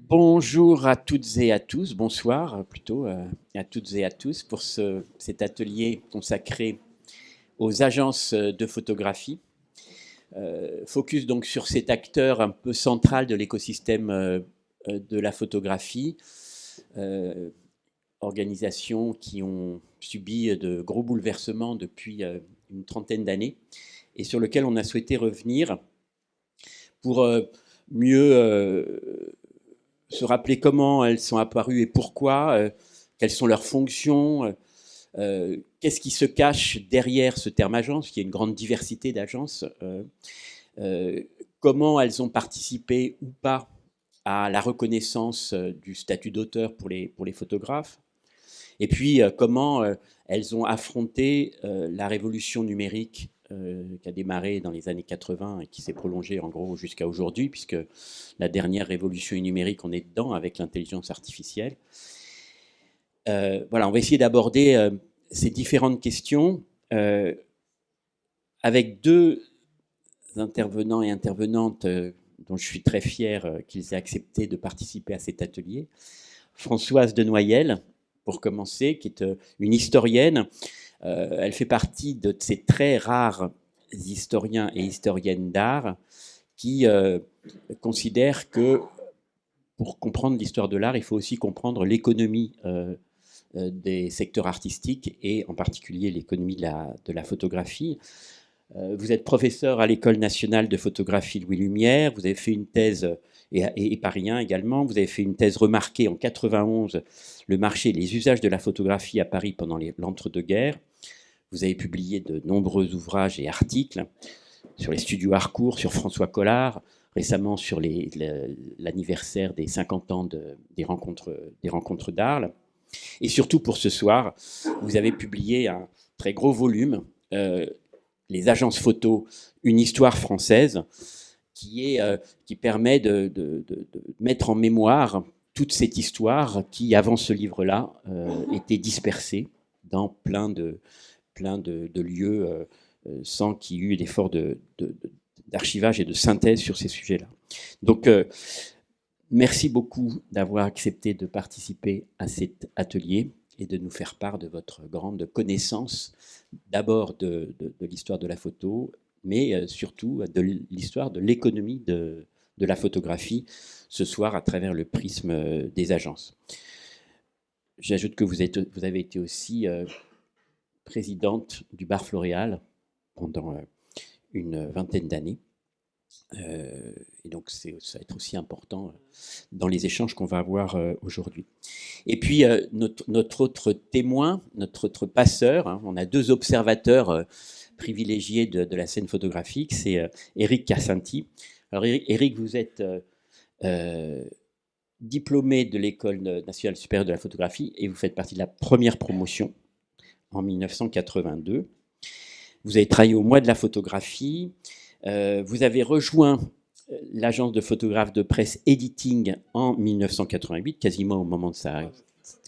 Bonjour à toutes et à tous, bonsoir plutôt à toutes et à tous pour cet atelier consacré aux agences de photographie. Focus donc sur cet acteur un peu central de l'écosystème de la photographie. Organisations qui ont subi de gros bouleversements depuis une trentaine d'années et sur lequel on a souhaité revenir pour mieux se rappeler comment elles sont apparues et pourquoi, quelles sont leurs fonctions, qu'est-ce qui se cache derrière ce terme agence, qui est une grande diversité d'agences, comment elles ont participé ou pas à la reconnaissance du statut d'auteur pour les photographes, et puis comment elles ont affronté la révolution numérique qui a démarré dans les années 80 et qui s'est prolongée en gros jusqu'à aujourd'hui, puisque la dernière révolution numérique, on est dedans avec l'intelligence artificielle. Voilà, on va essayer d'aborder ces différentes questions avec deux intervenants et intervenantes dont je suis très fier qu'ils aient accepté de participer à cet atelier. Françoise Denoyel, pour commencer, qui est une historienne. Elle fait partie de ces très rares historiens et historiennes d'art qui considèrent que pour comprendre l'histoire de l'art, il faut aussi comprendre l'économie des secteurs artistiques et en particulier l'économie de la photographie. Vous êtes professeur à l'École nationale de photographie Louis Lumière, vous avez fait une thèse, et parisien également, vous avez fait une thèse remarquée en 91, le marché et les usages de la photographie à Paris pendant l'entre-deux-guerres. Vous avez publié de nombreux ouvrages et articles sur les studios Harcourt, sur François Collard, récemment sur l'anniversaire des 50 ans des rencontres d'Arles. Et surtout pour ce soir, vous avez publié un très gros volume, Les agences photo, une histoire française, qui permet de mettre en mémoire toute cette histoire qui, avant ce livre-là, était dispersée dans plein de lieux sans qu'il y ait eu d'effort d'archivage et de synthèse sur ces sujets-là. Donc, merci beaucoup d'avoir accepté de participer à cet atelier et de nous faire part de votre grande connaissance, d'abord de l'histoire de la photo, mais surtout de l'histoire de l'économie de la photographie, ce soir à travers le prisme des agences. J'ajoute que vous avez été aussi présidente du Bar Floréal pendant une vingtaine d'années. Et donc, ça va être aussi important dans les échanges qu'on va avoir aujourd'hui. Et puis, notre autre témoin, notre autre passeur, hein, on a deux observateurs privilégiés de la scène photographique, c'est Éric Cassinti. Alors, Éric, vous êtes diplômé de l'École nationale supérieure de la photographie et vous faites partie de la première promotion en 1982. Vous avez travaillé au Mois de la photographie. Vous avez rejoint l'agence de photographes de presse Editing en 1988, quasiment au moment de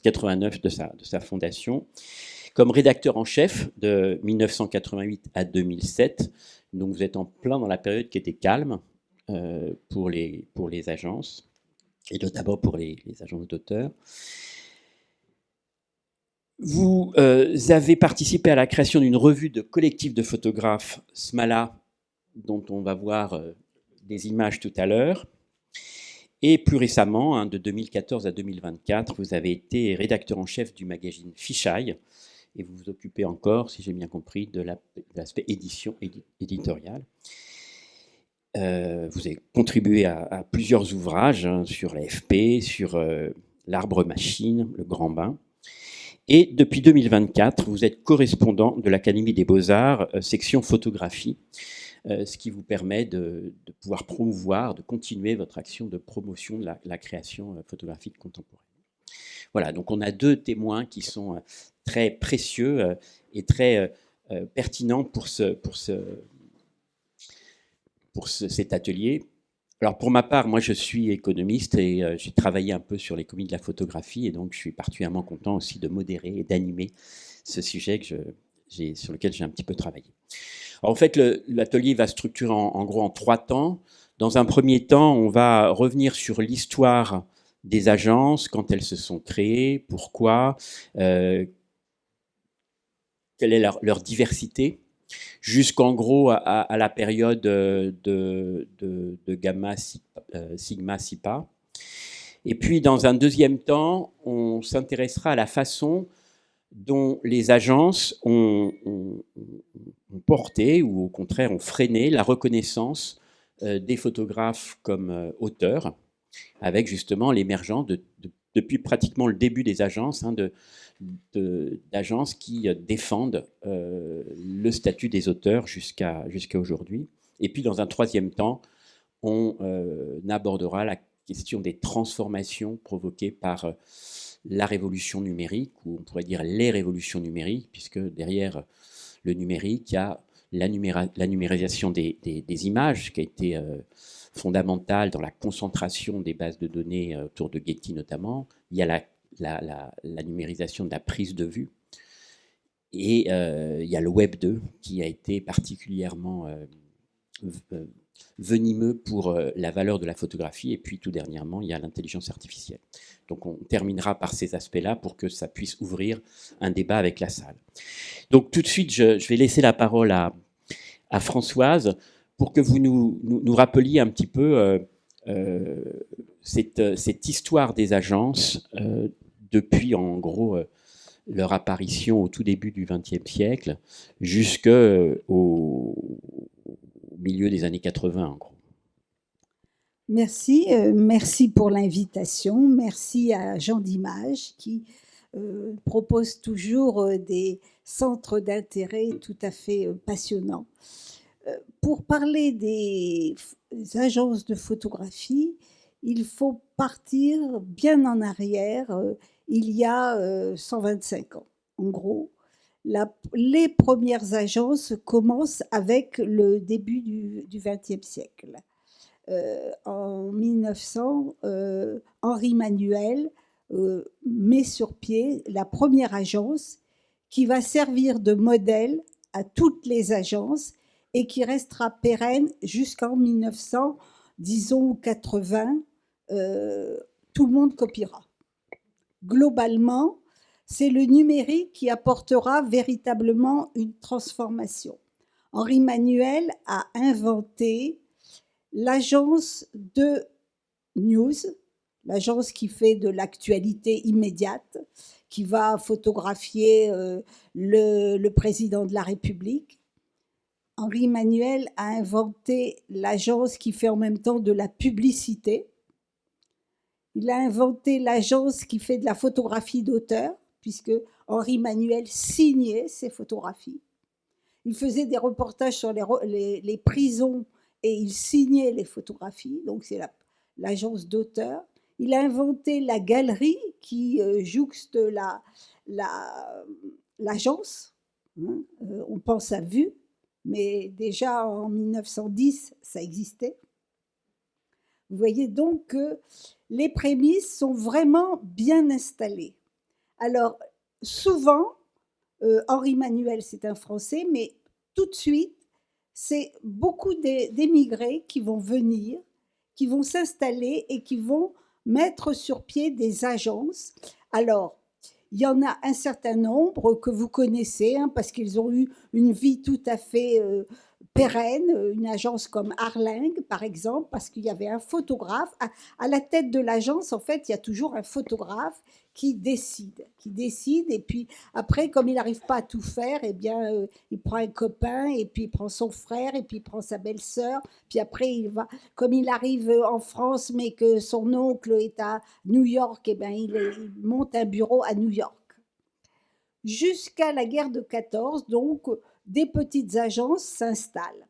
89 de sa fondation, comme rédacteur en chef de 1988 à 2007. Donc vous êtes en plein dans la période qui était calme pour les agences, et d'abord pour les agences d'auteurs. Vous avez participé à la création d'une revue de collectif de photographes, Smala, dont on va voir des images tout à l'heure. Et plus récemment, hein, de 2014 à 2024, vous avez été rédacteur en chef du magazine Fisheye, et vous vous occupez encore, si j'ai bien compris, de l'aspect éditorial. Vous avez contribué à plusieurs ouvrages hein, sur la FP, sur l'arbre machine, le grand bain. Et depuis 2024, vous êtes correspondant de l'Académie des Beaux-Arts, section photographie, ce qui vous permet de pouvoir promouvoir, de continuer votre action de promotion de la création photographique contemporaine. Voilà, donc on a deux témoins qui sont très précieux et très pertinents pour cet atelier. Alors pour ma part, moi je suis économiste et j'ai travaillé un peu sur l'économie de la photographie et donc je suis particulièrement content aussi de modérer et d'animer ce sujet sur lequel j'ai un petit peu travaillé. Alors, en fait, l'atelier va se structurer en gros en 3 temps. Dans un premier temps, on va revenir sur l'histoire des agences, quand elles se sont créées, pourquoi, quelle est leur diversité, jusqu'en gros à la période de gamma, sigma, SIPA. Et puis, dans un deuxième temps, on s'intéressera à la façon dont les agences ont porté, ou au contraire ont freiné, la reconnaissance des photographes comme auteurs, avec justement l'émergence depuis pratiquement le début des agences, d'agences qui défendent le statut des auteurs jusqu'à aujourd'hui. Et puis, dans un troisième temps, on abordera la question des transformations provoquées par la révolution numérique, ou on pourrait dire les révolutions numériques, puisque derrière le numérique, il y a la numérisation des images, qui a été fondamentale dans la concentration des bases de données autour de Getty notamment. Il y a la numérisation de la prise de vue. Et il y a le Web 2 qui a été particulièrement venimeux pour la valeur de la photographie. Et puis tout dernièrement, il y a l'intelligence artificielle. Donc on terminera par ces aspects-là pour que ça puisse ouvrir un débat avec la salle. Donc tout de suite, je vais laisser la parole à Françoise pour que vous nous rappeliez un petit peu cette histoire des agences depuis en gros leur apparition au tout début du XXe siècle jusqu'au milieu des années 80 en gros. Merci, merci pour l'invitation. Merci à Jean d'Image qui propose toujours des centres d'intérêt tout à fait passionnants. Pour parler des agences de photographie, il faut partir bien en arrière, il y a 125 ans, en gros. Les premières agences commencent avec le début du XXe siècle. En 1900, Henri Manuel met sur pied la première agence qui va servir de modèle à toutes les agences et qui restera pérenne jusqu'en 1900, disons 80, tout le monde copiera. Globalement, c'est le numérique qui apportera véritablement une transformation. Henri Manuel a inventé l'agence de news, l'agence qui fait de l'actualité immédiate, qui va photographier le président de la République. Henri Manuel a inventé l'agence qui fait en même temps de la publicité. Il a inventé l'agence qui fait de la photographie d'auteur, puisque Henri Manuel signait ses photographies. Il faisait des reportages sur les prisons et il signait les photographies, donc c'est l'agence d'auteur. Il a inventé la galerie qui jouxte l'agence. On pense à Vue, mais déjà en 1910, ça existait. Vous voyez donc que les prémices sont vraiment bien installées. Alors, souvent, Henri Manuel, c'est un Français, mais tout de suite, c'est beaucoup d'émigrés qui vont venir, qui vont s'installer et qui vont mettre sur pied des agences. Alors, il y en a un certain nombre que vous connaissez, parce qu'ils ont eu une vie tout à fait pérenne, une agence comme Arling, par exemple, parce qu'il y avait un photographe. À la tête de l'agence, en fait, il y a toujours un photographe qui décide. Et puis après, comme il n'arrive pas à tout faire, eh bien, il prend un copain, et puis il prend son frère, et puis il prend sa belle-sœur. Puis après, il va, comme il arrive en France, mais que son oncle est à New York, eh bien, il monte un bureau à New York. Jusqu'à la guerre de 14, donc, des petites agences s'installent.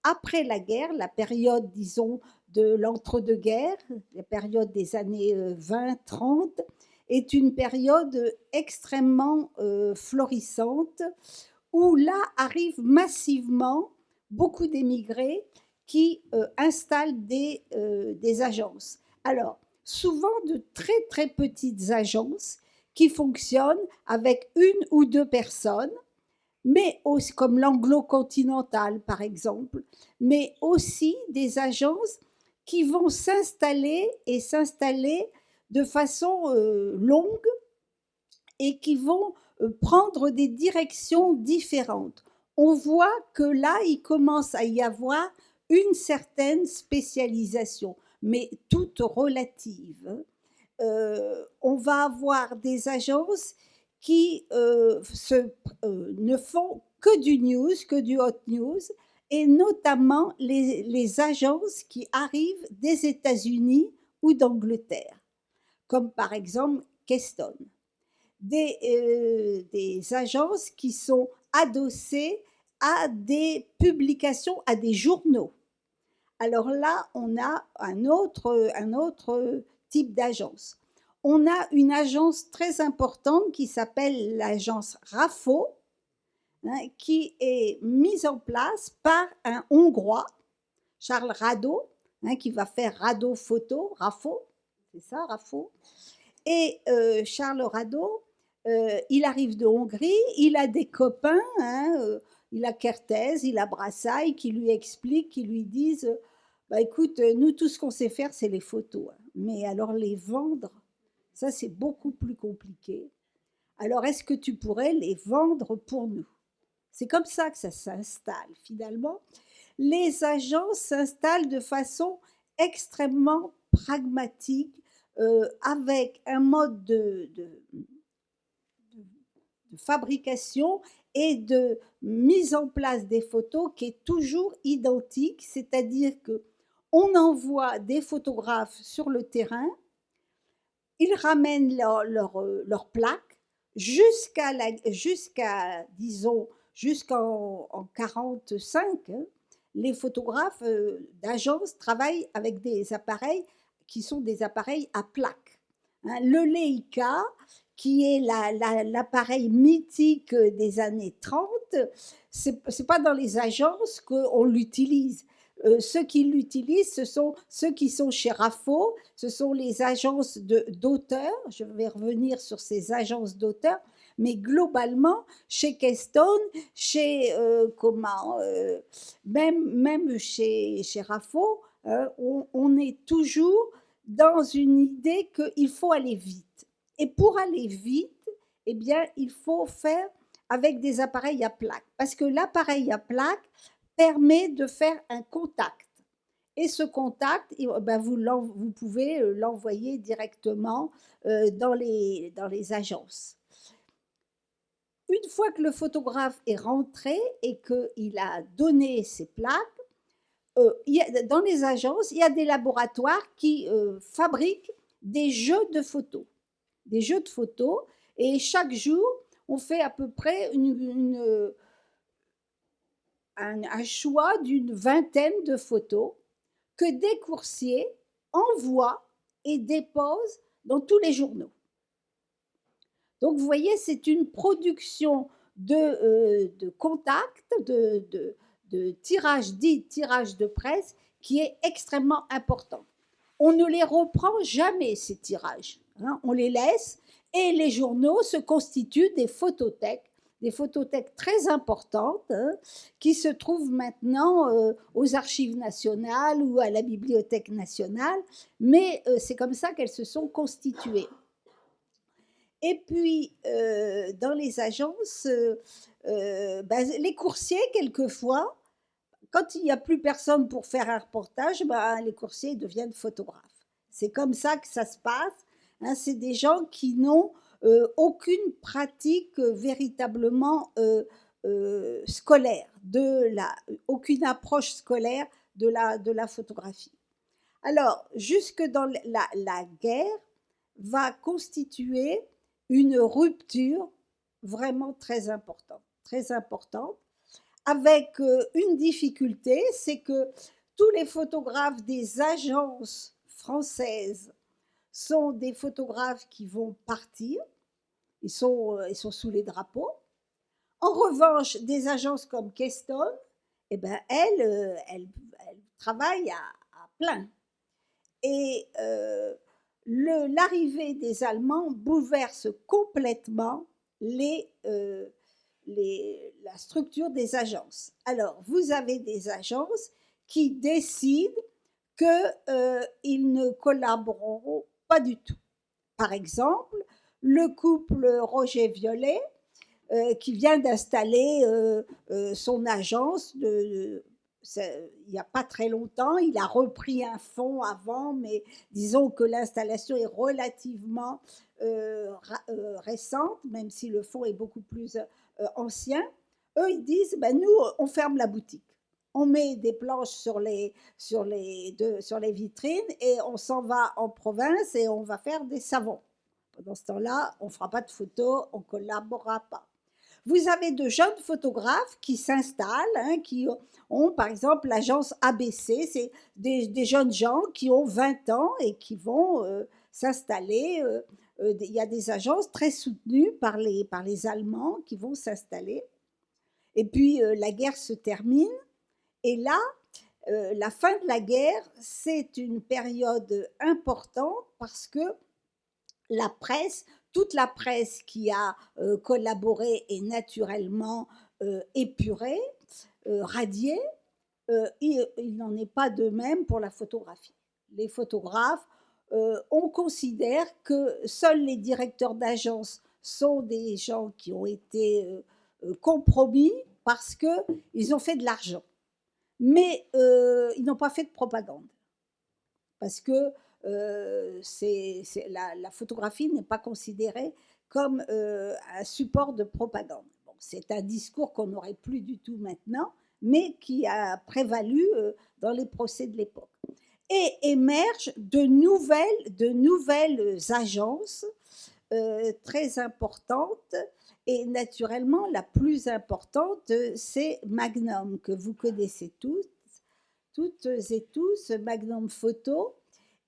Après la guerre, la période, disons, de l'entre-deux-guerres, la période des années 20-30, est une période extrêmement florissante où là arrivent massivement beaucoup d'émigrés qui installent des agences. Alors, souvent de très très petites agences qui fonctionnent avec une ou deux personnes, mais aussi comme l'Anglo-Continental par exemple, mais aussi des agences qui vont s'installer de façon longue et qui vont prendre des directions différentes. On voit que là, il commence à y avoir une certaine spécialisation, mais toute relative. On va avoir des agences qui ne font que du news, que du hot news, et notamment les agences qui arrivent des États-Unis ou d'Angleterre, comme par exemple Keston. Des agences qui sont adossées à des publications, à des journaux. Alors là, on a un autre type d'agence. On a une agence très importante qui s'appelle l'agence RAFO, hein, qui est mise en place par un Hongrois, Charles Rado, hein, qui va faire Rado Photo, RAFO, c'est ça, RAFO. Et Charles Rado, il arrive de Hongrie, il a des copains, hein, il a Kertész, il a Brassailles, qui lui expliquent, qui lui disent bah, écoute, nous, tout ce qu'on sait faire, c'est les photos. Hein. Mais alors, les vendre, ça, c'est beaucoup plus compliqué. Alors, est-ce que tu pourrais les vendre pour nous? C'est comme ça que ça s'installe, finalement. Les agences s'installent de façon extrêmement pragmatique, avec un mode de fabrication et de mise en place des photos qui est toujours identique, c'est-à-dire que on envoie des photographes sur le terrain, ils ramènent leur plaque jusqu'à, disons, jusqu'en 45. Hein, les photographes d'agence travaillent avec des appareils qui sont des appareils à plaque. Hein, le Leica, qui est l'appareil mythique des années 30, c'est pas dans les agences qu'on l'utilise. Ceux qui l'utilisent, ce sont ceux qui sont chez RAFO, ce sont les agences d'auteurs. Je vais revenir sur ces agences d'auteurs, mais globalement, chez Keston, chez même chez RAFO, on est toujours dans une idée qu'il faut aller vite. Et pour aller vite, eh bien, il faut faire avec des appareils à plaque. Parce que l'appareil à plaque permet de faire un contact. Et ce contact, ben vous pouvez l'envoyer directement dans les agences. Une fois que le photographe est rentré et qu'il a donné ses plaques, dans les agences, il y a des laboratoires qui fabriquent des jeux de photos. Des jeux de photos, et chaque jour, on fait à peu près un choix d'une vingtaine de photos que des coursiers envoient et déposent dans tous les journaux. Donc, vous voyez, c'est une production de contacts, de tirages, dits tirages de presse, qui est extrêmement important. On ne les reprend jamais, ces tirages. Hein, on les laisse, et les journaux se constituent des photothèques très importantes, hein, qui se trouvent maintenant aux archives nationales ou à la Bibliothèque nationale, mais c'est comme ça qu'elles se sont constituées. Et puis, dans les agences, les coursiers, quelquefois, quand il n'y a plus personne pour faire un reportage, les coursiers deviennent photographes. C'est comme ça que ça se passe. Hein, c'est des gens qui n'ont aucune pratique véritablement scolaire, aucune approche scolaire de la photographie. Alors, jusque dans la guerre, va constituer une rupture vraiment très importante, avec une difficulté, c'est que tous les photographes des agences françaises sont des photographes qui vont partir, ils sont sous les drapeaux. En revanche, des agences comme Keston, eh ben, elles travaillent à plein. Et l'arrivée des Allemands bouleverse complètement la structure des agences. Alors, vous avez des agences qui décident qu'ils ne collaboreront pas du tout. par exemple, le couple Roger-Violet qui vient d'installer son agence il n'y a pas très longtemps. Il a repris un fonds avant, mais disons que l'installation est relativement récente, même si le fonds est beaucoup plus ancien. Eux, ils disent, ben, nous, on ferme la boutique. On met des planches sur les vitrines et on s'en va en province et on va faire des savons. Pendant ce temps-là, on ne fera pas de photos, on ne collaborera pas. Vous avez de jeunes photographes qui s'installent, qui ont par exemple l'agence ABC, c'est des jeunes gens qui ont 20 ans et qui vont s'installer. Il y a des agences très soutenues par les Allemands qui vont s'installer. Et puis la guerre se termine et là, la fin de la guerre, c'est une période importante parce que la presse, toute la presse qui a collaboré est naturellement épurée, radiée. Il n'en est pas de même pour la photographie. Les photographes, on considère que seuls les directeurs d'agence sont des gens qui ont été compromis parce qu'ils ont fait de l'argent. Mais ils n'ont pas fait de propagande. Parce que la photographie n'est pas considérée comme un support de propagande. Bon, c'est un discours qu'on n'aurait plus du tout maintenant, mais qui a prévalu dans les procès de l'époque. Et émergent de nouvelles agences très importantes. Et naturellement, la plus importante, c'est Magnum, que vous connaissez toutes et tous, Magnum Photo.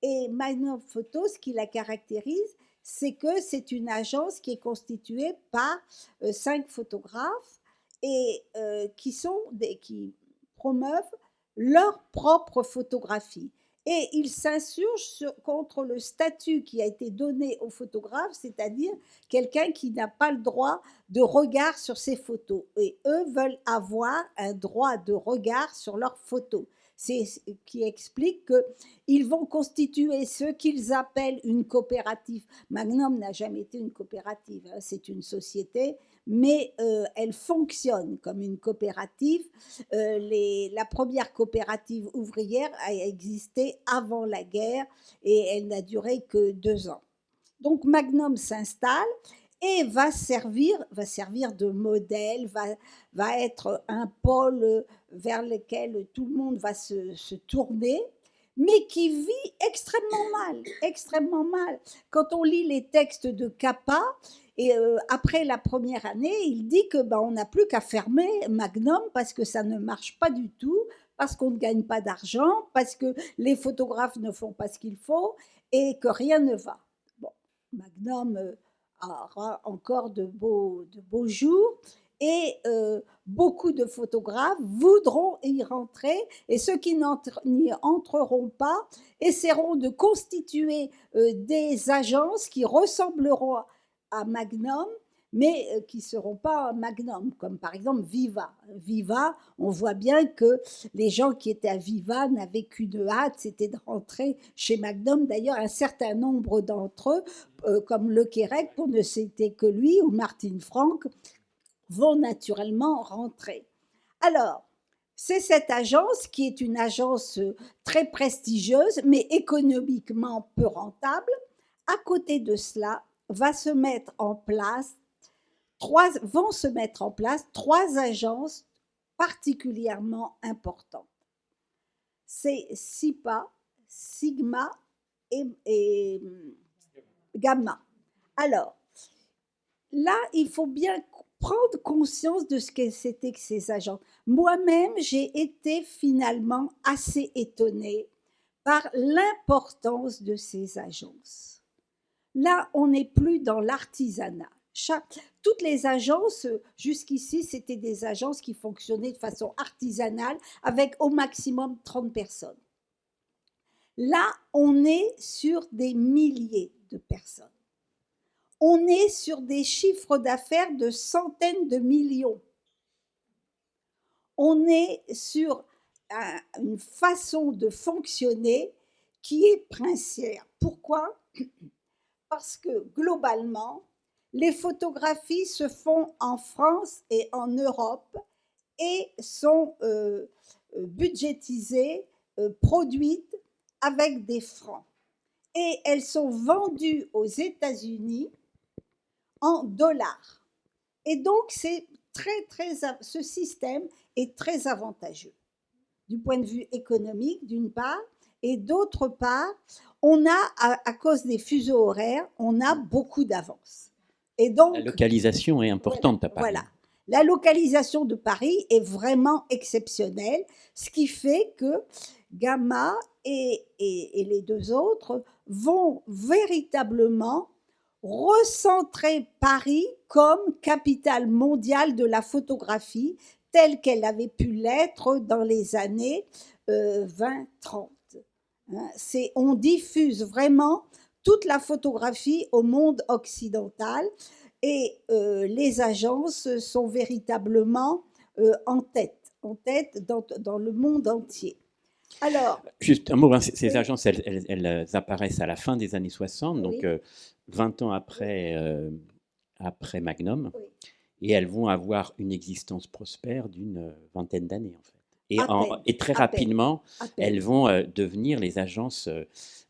Et Magnum Photo, ce qui la caractérise, c'est que c'est une agence qui est constituée par 5 photographes et qui promeuvent leur propre photographie. Et ils s'insurgent contre le statut qui a été donné aux photographes, c'est-à-dire quelqu'un qui n'a pas le droit de regard sur ses photos. Et eux veulent avoir un droit de regard sur leurs photos. C'est ce qui explique qu'ils vont constituer ce qu'ils appellent une coopérative. Magnum n'a jamais été une coopérative, hein, c'est une société, mais elle fonctionne comme une coopérative. La première coopérative ouvrière a existé avant la guerre et elle n'a duré que 2 ans. Donc Magnum s'installe et va servir de modèle, va être un pôle vers lequel tout le monde va se tourner, mais qui vit extrêmement mal. Quand on lit les textes de Capa, et après la première année, il dit que on n'a plus qu'à fermer Magnum parce que ça ne marche pas du tout, parce qu'on ne gagne pas d'argent, parce que les photographes ne font pas ce qu'il faut et que rien ne va. Bon, Magnum aura encore de beaux jours et beaucoup de photographes voudront y rentrer et ceux qui n'y entreront pas essaieront de constituer des agences qui ressembleront à Magnum mais qui ne seront pas Magnum, comme par exemple Viva. Viva, on voit bien que les gens qui étaient à Viva n'avaient qu'une hâte, c'était de rentrer chez Magnum. D'ailleurs, un certain nombre d'entre eux, comme Le Quérec, pour ne citer que lui, ou Martin Franck, vont naturellement rentrer. Alors, c'est cette agence qui est une agence très prestigieuse, mais économiquement peu rentable. À côté de cela, vont se mettre en place 3 agences particulièrement importantes. C'est SIPA, Sigma et Gamma. Alors, là, il faut bien prendre conscience de ce que c'était que ces agences. Moi-même, j'ai été finalement assez étonnée par l'importance de ces agences. Là, on n'est plus dans l'artisanat. Toutes les agences, jusqu'ici, c'était des agences qui fonctionnaient de façon artisanale avec au maximum 30 personnes. Là, on est sur des milliers de personnes. On est sur des chiffres d'affaires de centaines de millions. On est sur une façon de fonctionner qui est princière. Pourquoi ? parce que globalement, les photographies se font en France et en Europe et sont budgétisées, produites avec des francs. Et elles sont vendues aux États-Unis en dollars. Et donc, ce système est très avantageux du point de vue économique, d'une part, et d'autre part, on a, à cause des fuseaux horaires, on a beaucoup d'avance. Et donc, la localisation est importante à Paris. Voilà. La localisation de Paris est vraiment exceptionnelle, ce qui fait que Gamma et les deux autres vont véritablement recentrer Paris comme capitale mondiale de la photographie, telle qu'elle avait pu l'être dans les années 20-30. On diffuse vraiment toute la photographie au monde occidental et les agences sont véritablement en tête dans le monde entier. Alors, juste un mot, hein, ces agences, elles apparaissent à la fin des années 60, donc oui. 20 ans après, après Magnum, Oui. et elles vont avoir une existence prospère d'une vingtaine d'années en fait. Et très à rapidement, peine. elles vont devenir les agences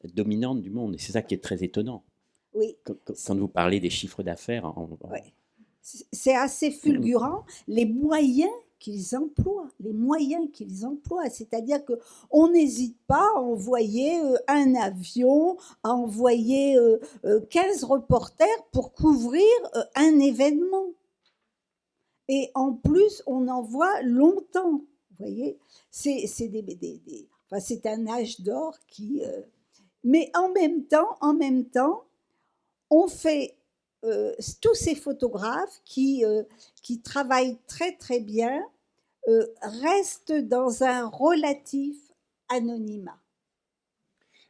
dominantes du monde. Et c'est ça qui est très étonnant. Oui. Quand vous parlez des chiffres d'affaires. Oui. C'est assez fulgurant, les moyens qu'ils emploient, c'est-à-dire qu'on n'hésite pas à envoyer un avion, à envoyer 15 reporters pour couvrir un événement. Et en plus, on en voit longtemps, vous voyez, c'est un âge d'or qui... mais en même temps, on fait tous ces photographes qui travaillent très très bien restent dans un relatif anonymat.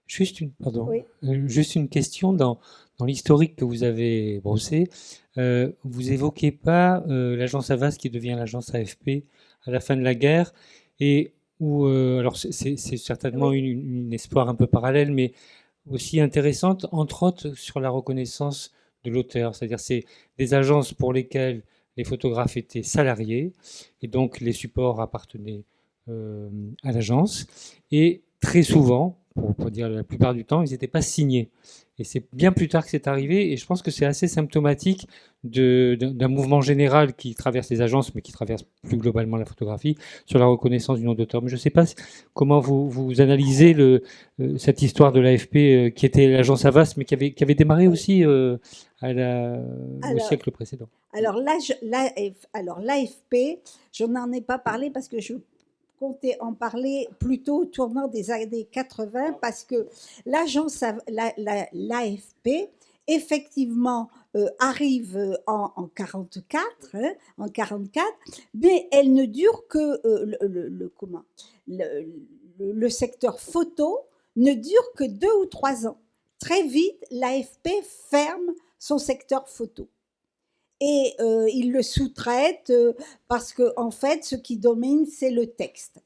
Juste Oui. Juste une question dans l'historique que vous avez brossé. Vous évoquez pas l'agence Havas qui devient l'agence AFP à la fin de la guerre et où alors c'est certainement Oui. une espoir un peu parallèle, mais aussi intéressante, entre autres sur la reconnaissance de l'auteur. C'est-à-dire c'est des agences pour lesquelles les photographes étaient salariés et donc les supports appartenaient à l'agence. Et très souvent, pour dire la plupart du temps, ils n'étaient pas signés. Et c'est bien plus tard que c'est arrivé, et je pense que c'est assez symptomatique d'un mouvement général qui traverse les agences, mais qui traverse plus globalement la photographie, sur la reconnaissance du nom d'auteur. Mais je ne sais pas comment vous analysez cette histoire de l'AFP, qui était l'agence Havas, mais qui avait démarré aussi au siècle précédent. Alors l'AFP, je n'en ai pas parlé parce que je comptais en parler plutôt au tournant des années 80 parce que l'AFP effectivement arrive en 44, en 44, mais elle ne dure que le secteur photo ne dure que 2 ou 3 ans. Très vite, l'AFP ferme son secteur photo. Et il le sous-traite parce que en fait, ce qui domine, c'est le texte.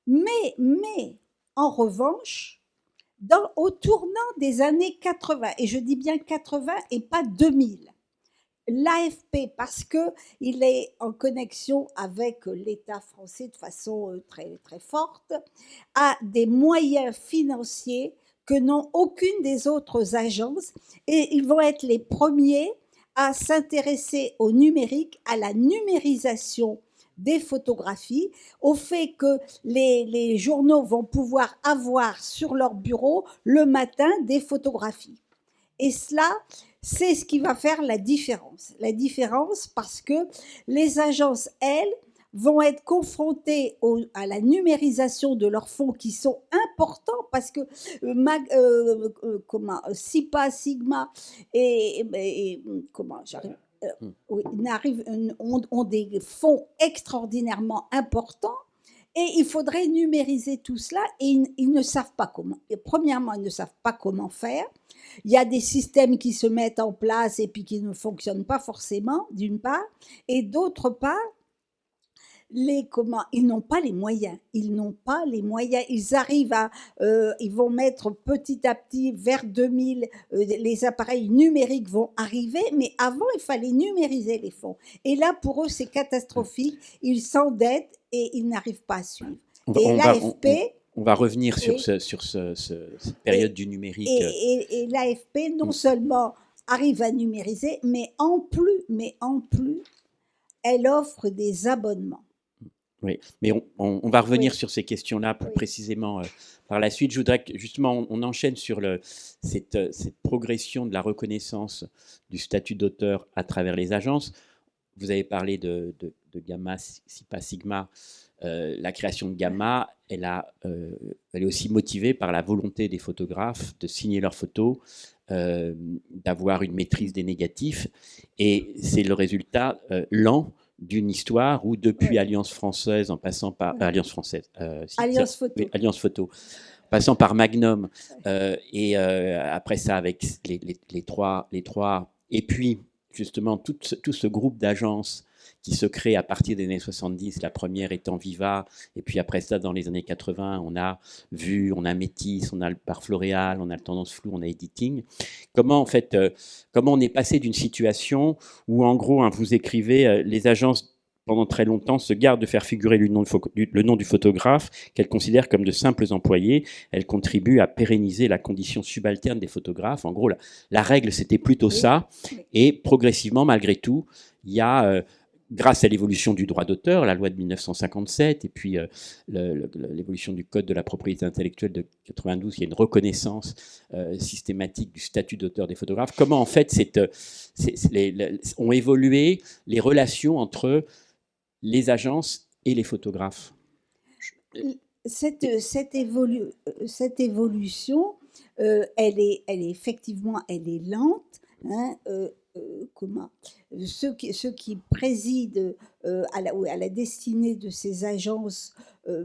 Mais en revanche, au tournant des années 80, et je dis bien 80 et pas 2000, l'AFP, parce qu'il est en connexion avec l'État français de façon très, très forte, a des moyens financiers que n'ont aucune des autres agences, et ils vont être les premiers à s'intéresser au numérique, à la numérisation des photographies, au fait que les journaux vont pouvoir avoir sur leur bureau le matin des photographies. Et cela, c'est ce qui va faire la différence. La différence parce que les agences, elles, vont être confrontées à la numérisation de leurs fonds qui sont importants parce que SIPA, Sigma ont des fonds extraordinairement importants et il faudrait numériser tout cela et ils ne savent pas comment. Et premièrement, ils ne savent pas comment faire. Il y a des systèmes qui se mettent en place et puis qui ne fonctionnent pas forcément, d'une part, et d'autre part, ils n'ont pas les moyens. Ils n'ont pas les moyens. Ils arrivent ils vont mettre petit à petit vers 2000, les appareils numériques vont arriver, mais avant, il fallait numériser les fonds. Et là, pour eux, c'est catastrophique. Ils s'endettent et ils n'arrivent pas à suivre. Et l'AFP... On va revenir sur, Oui. cette période du numérique. Et l'AFP, non seulement arrive à numériser, mais en plus, elle offre des abonnements. Oui, mais on va revenir Oui. sur ces questions-là plus Oui. précisément par la suite. Je voudrais que, justement, on enchaîne sur cette progression de la reconnaissance du statut d'auteur à travers les agences. Vous avez parlé de Gamma, Sipa, Sigma. La création de Gamma, elle est aussi motivée par la volonté des photographes de signer leurs photos, d'avoir une maîtrise des négatifs. Et c'est le résultat lent d'une histoire où, depuis Alliance Française, en passant par Alliance Française, Alliance Photo, oui, Alliance Photo, passant par Magnum, et après ça avec les trois, et puis justement tout ce groupe d'agences qui se crée à partir des années 70, la première étant Viva, et puis après ça, dans les années 80, on a Vue, on a Métis, on a le Bar Floréal, on a le Tendance Floue, on a Editing. Comment on est passé d'une situation où, en gros, vous écrivez, les agences, pendant très longtemps, se gardent de faire figurer le nom du photographe, qu'elles considèrent comme de simples employés. Elles contribuent à pérenniser la condition subalterne des photographes. En gros, la règle, c'était plutôt ça. Et progressivement, malgré tout, il y a... grâce à l'évolution du droit d'auteur, la loi de 1957, et puis l'évolution du Code de la propriété intellectuelle de 92, il y a une reconnaissance systématique du statut d'auteur des photographes. Comment, en fait, ont évolué les relations entre les agences et les photographes? Cette évolution, elle est effectivement, elle est lente. Hein, ceux qui président à la destinée de ces agences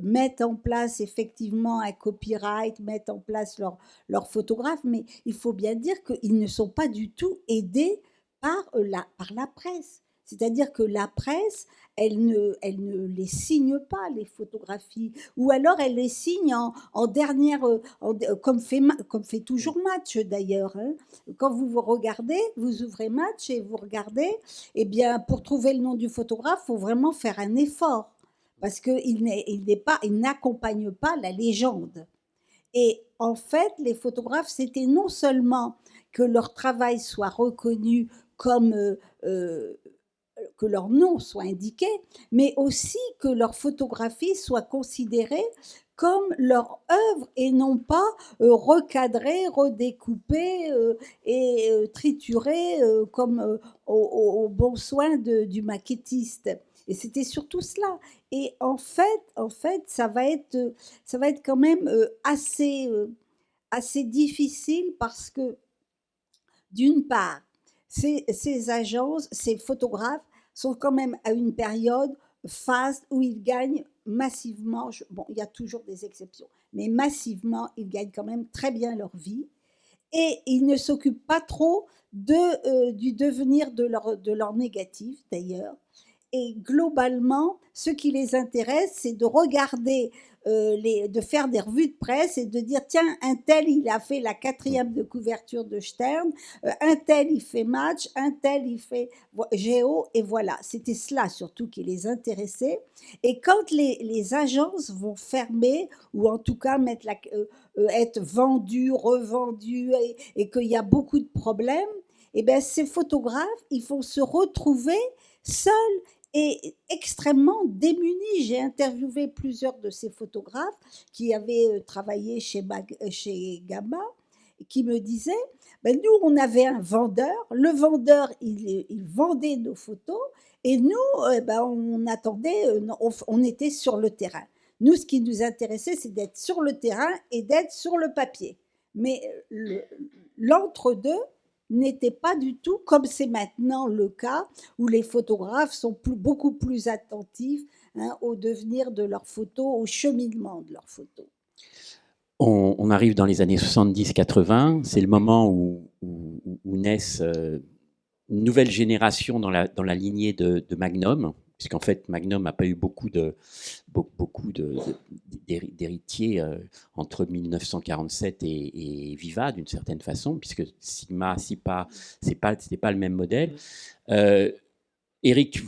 mettent en place effectivement un copyright, mettent en place leurs photographes, mais il faut bien dire qu'ils ne sont pas du tout aidés par la presse. C'est-à-dire que la presse, elle ne les signe pas, les photographies, ou alors elle les signe en dernière, comme fait toujours Match d'ailleurs. Hein. Quand vous regardez, vous ouvrez Match et vous regardez, eh bien, pour trouver le nom du photographe, il faut vraiment faire un effort, parce qu'il n'accompagne pas la légende. Et en fait, les photographes, c'était non seulement que leur travail soit reconnu comme... que leur nom soit indiqué, mais aussi que leur photographie soit considérée comme leur œuvre et non pas recadrée, redécoupée et triturée comme au bon soin du maquettiste. Et c'était surtout cela. Et en fait, ça va être quand même assez difficile parce que, d'une part, ces agences, ces photographes sont quand même à une période phase où ils gagnent massivement, bon, il y a toujours des exceptions, mais massivement, ils gagnent quand même très bien leur vie et ils ne s'occupent pas trop du devenir de leur négatif, d'ailleurs. Et globalement, ce qui les intéresse, c'est de regarder, de faire des revues de presse et de dire tiens, un tel, il a fait la 4e de couverture de Stern, un tel, il fait Match, un tel, il fait Géo, et voilà. C'était cela surtout qui les intéressait. Et quand les agences vont fermer, ou en tout cas être vendues, revendues, et qu'il y a beaucoup de problèmes, et bien ces photographes, ils vont se retrouver seuls et extrêmement démunis. J'ai interviewé plusieurs de ces photographes qui avaient travaillé chez Gamma, qui me disaient, nous, on avait un vendeur, le vendeur, il vendait nos photos, et nous, on attendait, on était sur le terrain. Nous, ce qui nous intéressait, c'est d'être sur le terrain et d'être sur le papier. Mais l'entre-deux n'était pas du tout comme c'est maintenant le cas, où les photographes sont beaucoup plus attentifs au devenir de leurs photos, au cheminement de leurs photos. On arrive dans les années 70-80, c'est le moment où naissent une nouvelle génération dans la lignée de Magnum, puisqu'en fait Magnum n'a pas eu beaucoup d'héritiers entre 1947 et Viva, d'une certaine façon, puisque Sigma, SIPA, c'était pas le même modèle. Éric,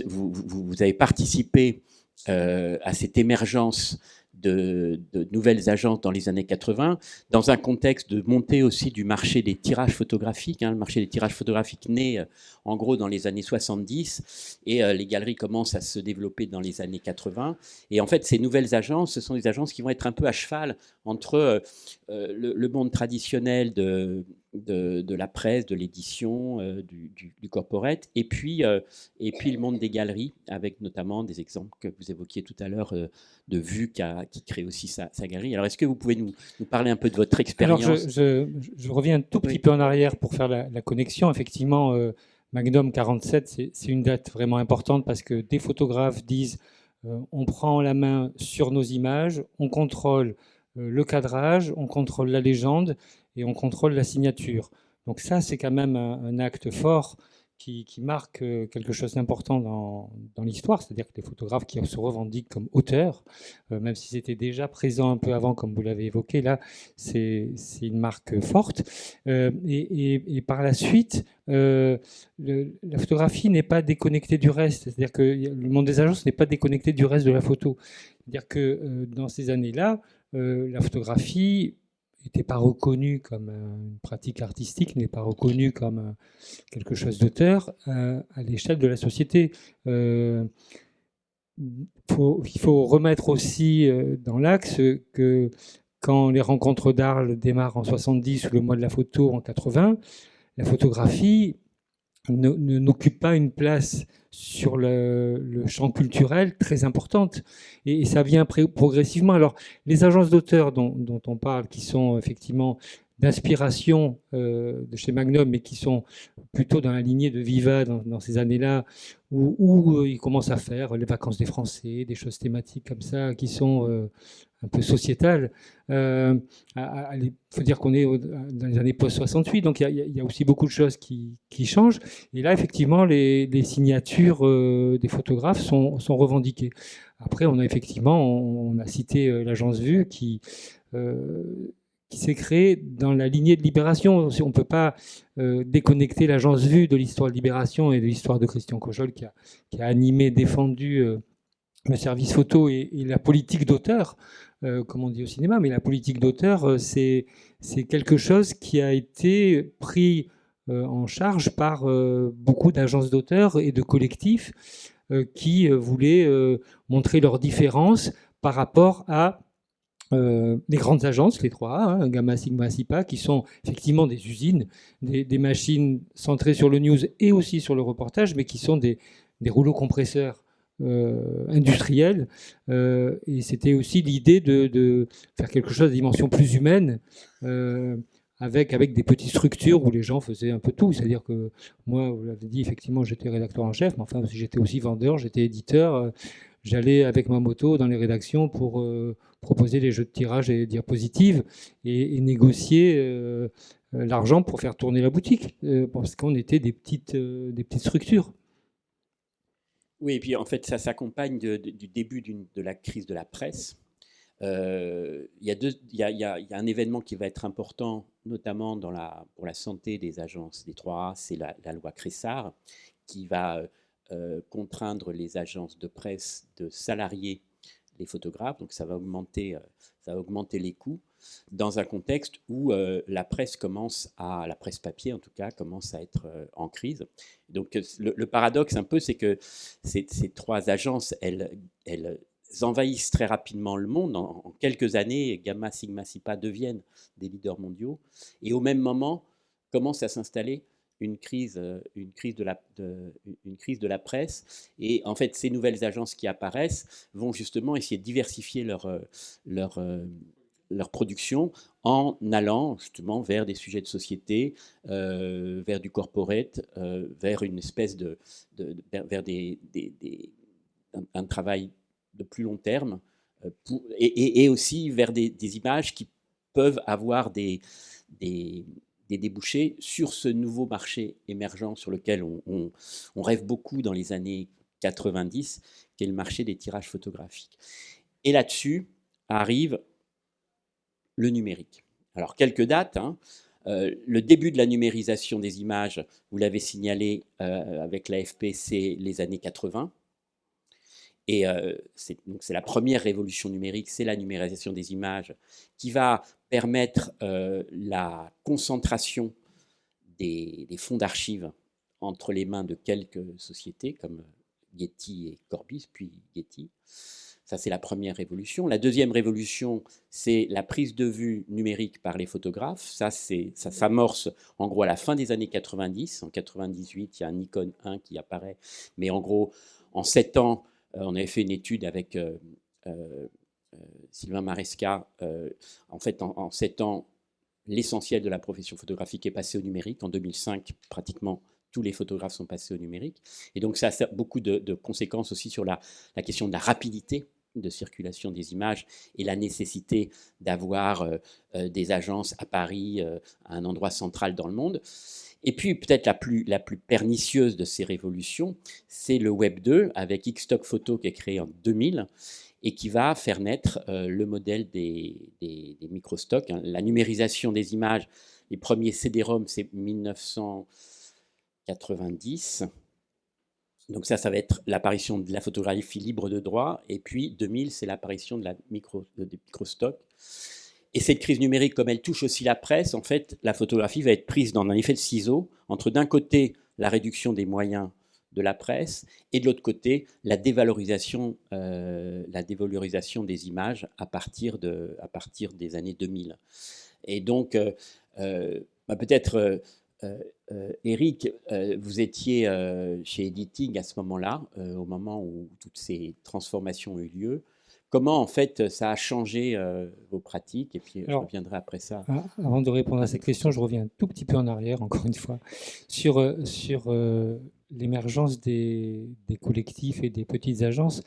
vous avez participé à cette émergence de nouvelles agences dans les années 80, dans un contexte de montée aussi du marché des tirages photographiques. Le marché des tirages photographiques naît en gros dans les années 70, et les galeries commencent à se développer dans les années 80. Et en fait, ces nouvelles agences, ce sont des agences qui vont être un peu à cheval entre le monde traditionnel de la presse, de l'édition, du corporate, et puis le monde des galeries, avec notamment des exemples que vous évoquiez tout à l'heure de Vue qui crée aussi sa galerie. Alors, est-ce que vous pouvez nous parler un peu de votre expérience? Alors, je reviens un tout petit peu en arrière pour faire la connexion. Effectivement, Magnum 47, c'est une date vraiment importante parce que des photographes disent on prend la main sur nos images, on contrôle le cadrage, on contrôle la légende et on contrôle la signature. Donc ça, c'est quand même un acte fort qui marque quelque chose d'important dans l'histoire, c'est-à-dire que les photographes qui se revendiquent comme auteurs, même si c'était déjà présent un peu avant, comme vous l'avez évoqué, là, c'est une marque forte. Et par la suite, la photographie n'est pas déconnectée du reste, c'est-à-dire que le monde des agences n'est pas déconnecté du reste de la photo. C'est-à-dire que dans ces années-là, la photographie n'était pas reconnue comme une pratique artistique, n'est pas reconnue comme quelque chose d'auteur à l'échelle de la société. Il faut remettre aussi dans l'axe que quand les rencontres d'Arles démarrent en 70 ou le mois de la photo en 80, la photographie n'occupe pas une place sur le champ culturel très importante. Et ça vient progressivement. Alors, les agences d'auteurs dont on parle, qui sont effectivement d'inspiration de chez Magnum, mais qui sont plutôt dans la lignée de Viva dans ces années-là, où ils commencent à faire les vacances des Français, des choses thématiques comme ça, qui sont un peu sociétales. Il faut dire qu'on est dans les années post-68, donc il y a aussi beaucoup de choses qui changent. Et là, effectivement, les signatures des photographes sont revendiquées. Après, on a cité l'agence Vue qui s'est créée dans la lignée de Libération. On ne peut pas déconnecter l'agence Vue de l'histoire de Libération et de l'histoire de Christian Cojol qui a animé, défendu le service photo et la politique d'auteur, comme on dit au cinéma. Mais la politique d'auteur, c'est quelque chose qui a été pris en charge par beaucoup d'agences d'auteurs et de collectifs qui voulaient montrer leurs différences par rapport à les grandes agences, les trois, Gamma, Sigma, SIPA, qui sont effectivement des usines, des machines centrées sur le news et aussi sur le reportage, mais qui sont des rouleaux compresseurs industriels. Et c'était aussi l'idée de faire quelque chose de dimension plus humaine, avec des petites structures où les gens faisaient un peu tout. C'est-à-dire que moi, vous l'avez dit, effectivement, j'étais rédacteur en chef, mais enfin, j'étais aussi vendeur, j'étais éditeur. J'allais avec ma moto dans les rédactions pour proposer les jeux de tirage et diapositives et négocier l'argent pour faire tourner la boutique, parce qu'on était des petites structures. Oui, et puis en fait, ça s'accompagne du début de la crise de la presse. Il y a un événement qui va être important, notamment pour la santé des agences des 3A, c'est la loi Cressard, qui va contraindre les agences de presse de salarier les photographes. Donc ça va augmenter les coûts dans un contexte où la presse papier en tout cas, commence à être en crise. Donc le paradoxe un peu, c'est que ces trois agences, elles envahissent très rapidement le monde. En quelques années, Gamma, Sigma, SIPA deviennent des leaders mondiaux. Et au même moment, commence à s'installer une crise de la presse. Et en fait, ces nouvelles agences qui apparaissent vont justement essayer de diversifier leur production en allant justement vers des sujets de société, vers du corporate, vers une espèce vers un travail de plus long terme, et aussi vers des images qui peuvent avoir des débouchés sur ce nouveau marché émergent sur lequel on rêve beaucoup dans les années 90, qui est le marché des tirages photographiques. Et là-dessus arrive le numérique. Alors, quelques dates. Le début de la numérisation des images, vous l'avez signalé avec l'AFP, c'est les années 80. Et c'est la première révolution numérique, c'est la numérisation des images qui va permettre la concentration des fonds d'archives entre les mains de quelques sociétés comme Getty et Corbis, puis Getty. Ça, c'est la première révolution. La deuxième révolution, c'est la prise de vue numérique par les photographes. Ça s'amorce en gros à la fin des années 90. En 98, il y a un Nikon 1 qui apparaît. Mais en gros, en 7 ans, on avait fait une étude avec Sylvain Maresca. En fait, en 7 ans, l'essentiel de la profession photographique est passé au numérique. En 2005, pratiquement tous les photographes sont passés au numérique. Et donc, ça a beaucoup de conséquences aussi sur la question de la rapidité de circulation des images et la nécessité d'avoir des agences à Paris, à un endroit central dans le monde. Et puis, peut-être la plus pernicieuse de ces révolutions, c'est le Web 2, avec Xstock Photo qui est créé en 2000 et qui va faire naître le modèle des microstocks. La numérisation des images, les premiers CD-ROM, c'est 1990. Donc ça va être l'apparition de la photographie libre de droit. Et puis 2000, c'est l'apparition des microstocks. Et cette crise numérique, comme elle touche aussi la presse, en fait, la photographie va être prise dans un effet de ciseau entre d'un côté la réduction des moyens de la presse et de l'autre côté la dévalorisation des images à partir des années 2000. Et donc, peut-être... Eric, vous étiez chez Editing à ce moment-là, au moment où toutes ces transformations ont eu lieu. Comment, en fait, ça a changé vos pratiques? Et puis, je reviendrai après ça. Avant de répondre à cette question, je reviens un tout petit peu en arrière, encore une fois, sur l'émergence des collectifs et des petites agences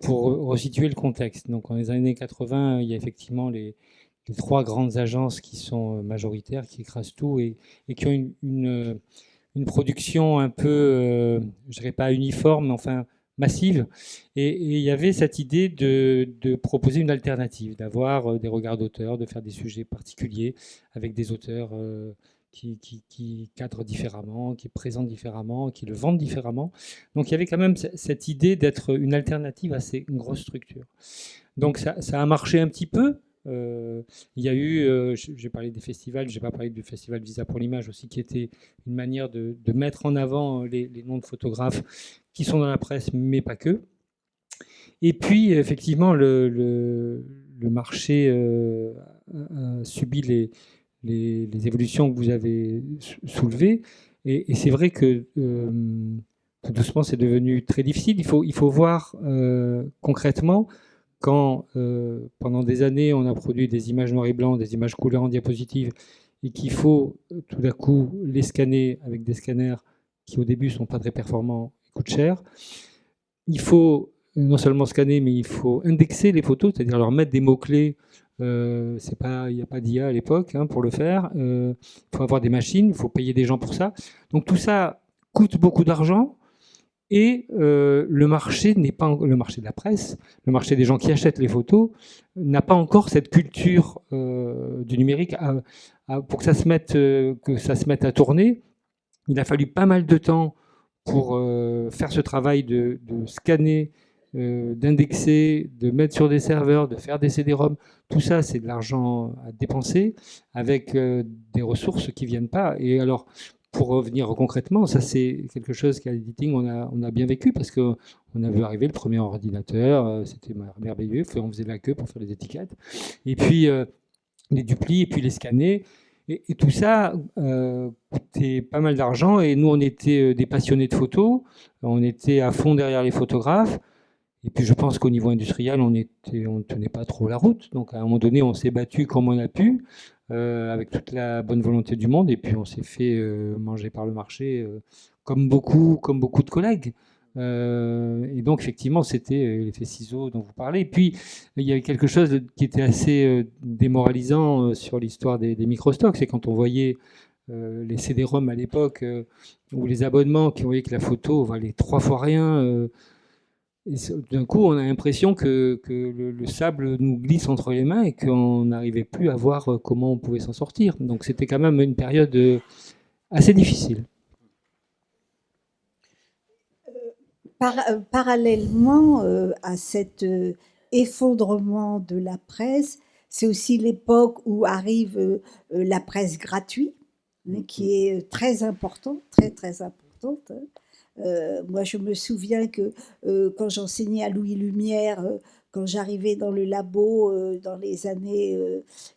pour resituer le contexte. Donc, dans les années 80, il y a effectivement les 3 grandes agences qui sont majoritaires, qui écrasent tout et qui ont une production un peu, je dirais pas uniforme, mais enfin massive. Et il y avait cette idée de proposer une alternative, d'avoir des regards d'auteurs, de faire des sujets particuliers avec des auteurs qui cadrent différemment, qui présentent différemment, qui le vendent différemment. Donc il y avait quand même cette idée d'être une alternative à ces grosses structures. Donc ça a marché un petit peu. Il y a eu, j'ai parlé des festivals, j'ai pas parlé du festival Visa pour l'image aussi, qui était une manière de mettre en avant les noms de photographes qui sont dans la presse, mais pas que. Et puis, effectivement, le marché a subi les évolutions que vous avez soulevées. Et c'est vrai que tout doucement, c'est devenu très difficile. Il faut voir concrètement quand pendant des années, on a produit des images noir et blanc, des images couleur en diapositive, et qu'il faut tout d'un coup les scanner avec des scanners qui au début ne sont pas très performants et coûtent cher. Il faut non seulement scanner, mais il faut indexer les photos, c'est-à-dire leur mettre des mots-clés. Il n'y a pas d'IA à l'époque pour le faire. Il faut avoir des machines, il faut payer des gens pour ça. Donc tout ça coûte beaucoup d'argent. Et le marché n'est pas le marché de la presse, le marché des gens qui achètent les photos n'a pas encore cette culture du numérique pour que ça se mette à tourner. Il a fallu pas mal de temps pour faire ce travail de scanner, d'indexer, de mettre sur des serveurs, de faire des CD-ROM. Tout ça, c'est de l'argent à dépenser avec des ressources qui viennent pas. Et alors, pour revenir concrètement, ça c'est quelque chose qu'à l'editing on a bien vécu parce qu'on a vu arriver le premier ordinateur, c'était merveilleux, on faisait la queue pour faire les étiquettes, et puis les duplis, et puis les scanner, et tout ça coûtait pas mal d'argent, et nous on était des passionnés de photos, on était à fond derrière les photographes, et puis je pense qu'au niveau industriel, on ne tenait pas trop la route, donc à un moment donné on s'est battu comme on a pu, avec toute la bonne volonté du monde, et puis on s'est fait manger par le marché comme beaucoup de collègues. Et donc effectivement c'était l'effet ciseau dont vous parlez. Et puis il y avait quelque chose qui était assez démoralisant sur l'histoire des microstocks, c'est quand on voyait les CD-ROM à l'époque ou les abonnements qui voyaient que la photo valait 3 fois rien. Et d'un coup, on a l'impression que le sable nous glisse entre les mains et qu'on n'arrivait plus à voir comment on pouvait s'en sortir. Donc c'était quand même une période assez difficile. Parallèlement à cet effondrement de la presse, c'est aussi l'époque où arrive la presse gratuite, qui est très importante, très très importante. Moi, je me souviens que quand j'enseignais à Louis Lumière, quand j'arrivais dans le labo dans les années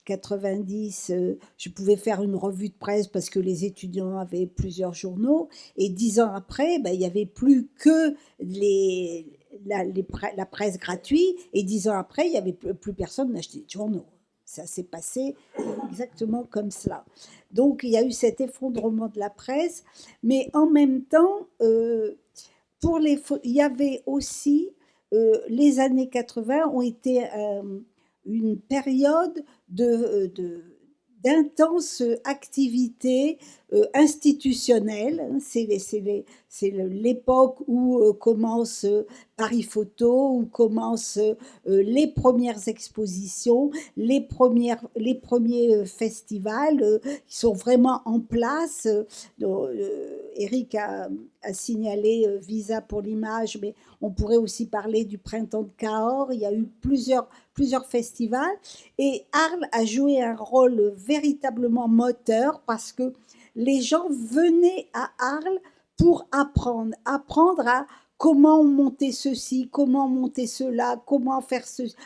90, je pouvais faire une revue de presse parce que les étudiants avaient plusieurs journaux. Et 10 ans après, ben, il n'y avait plus que la presse gratuite. Et 10 ans après, il n'y avait plus personne n'achetait de journaux. Ça s'est passé exactement comme cela. Donc, il y a eu cet effondrement de la presse, mais en même temps, il y avait aussi les années 80 ont été une période d'intense activité institutionnelle. C'est l'époque où commence Paris Photo, où commencent les premières expositions, les premiers festivals qui sont vraiment en place. Eric a signalé Visa pour l'image, mais on pourrait aussi parler du printemps de Cahors. Il y a eu plusieurs festivals et Arles a joué un rôle véritablement moteur parce que les gens venaient à Arles pour apprendre à comment monter ceci, comment monter cela, comment faire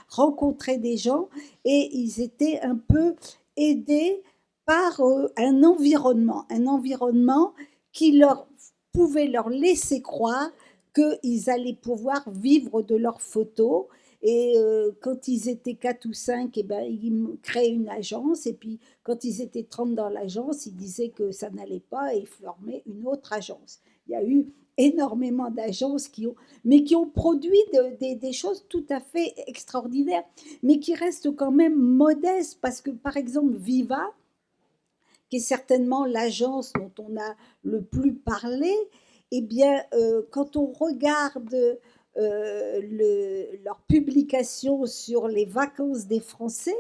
rencontrer des gens, et ils étaient un peu aidés par un environnement qui pouvait leur laisser croire qu'ils allaient pouvoir vivre de leurs photos. Et quand ils étaient 4 ou 5, eh ben, ils créaient une agence. Et puis, quand ils étaient 30 dans l'agence, ils disaient que ça n'allait pas et ils formaient une autre agence. Il y a eu énormément d'agences qui ont produit des choses tout à fait extraordinaires, mais qui restent quand même modestes. Parce que, par exemple, Viva, qui est certainement l'agence dont on a le plus parlé, eh bien, quand on regarde leurs publications sur les vacances des Français,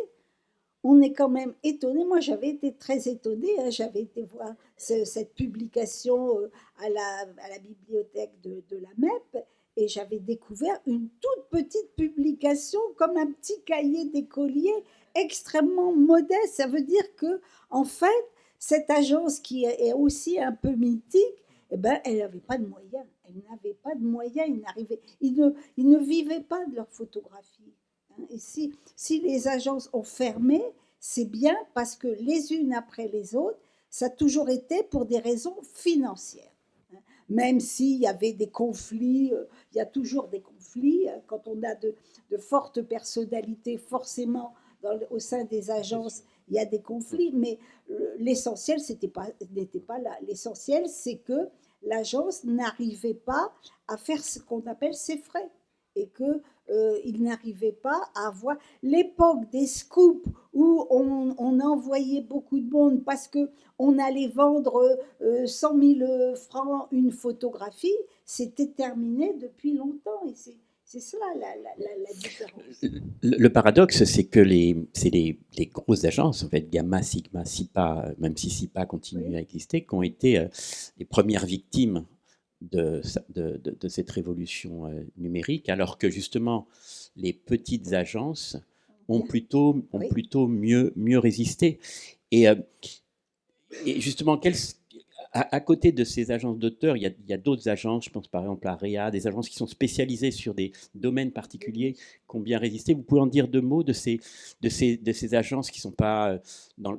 on est quand même étonné. Moi, j'avais été très étonnée. Hein. J'avais été voir cette publication à la bibliothèque de la MEP et j'avais découvert une toute petite publication comme un petit cahier d'écolier extrêmement modeste. Ça veut dire que, en fait, cette agence qui est aussi un peu mythique, eh ben, elle n'avait pas de moyens. Elle n'avait pas de moyens. Ils ne vivaient pas de leur photographie. Et si les agences ont fermé, c'est bien parce que les unes après les autres, ça a toujours été pour des raisons financières. Même s'il y avait des conflits, il y a toujours des conflits. Quand on a de fortes personnalités, forcément, au sein des agences, il y a des conflits. Mais l'essentiel, n'était pas là. L'essentiel, c'est que l'agence n'arrivait pas à faire ce qu'on appelle ses frais. Et qu'il n'arrivait pas à avoir l'époque des scoops où on envoyait beaucoup de monde parce qu'on allait vendre 100 000 francs une photographie, c'était terminé depuis longtemps. Et c'est cela la différence. Le paradoxe, c'est que c'est les grosses agences, en fait, Gamma, Sigma, SIPA, même si SIPA continue à exister, qui ont été les premières victimes de cette révolution numérique, alors que justement les petites agences ont plutôt mieux résisté. Et justement, à côté de ces agences d'auteurs, il y a d'autres agences, je pense par exemple à REA, des agences qui sont spécialisées sur des domaines particuliers qui ont bien résisté. Vous pouvez en dire deux mots de ces agences qui ne sont pas dans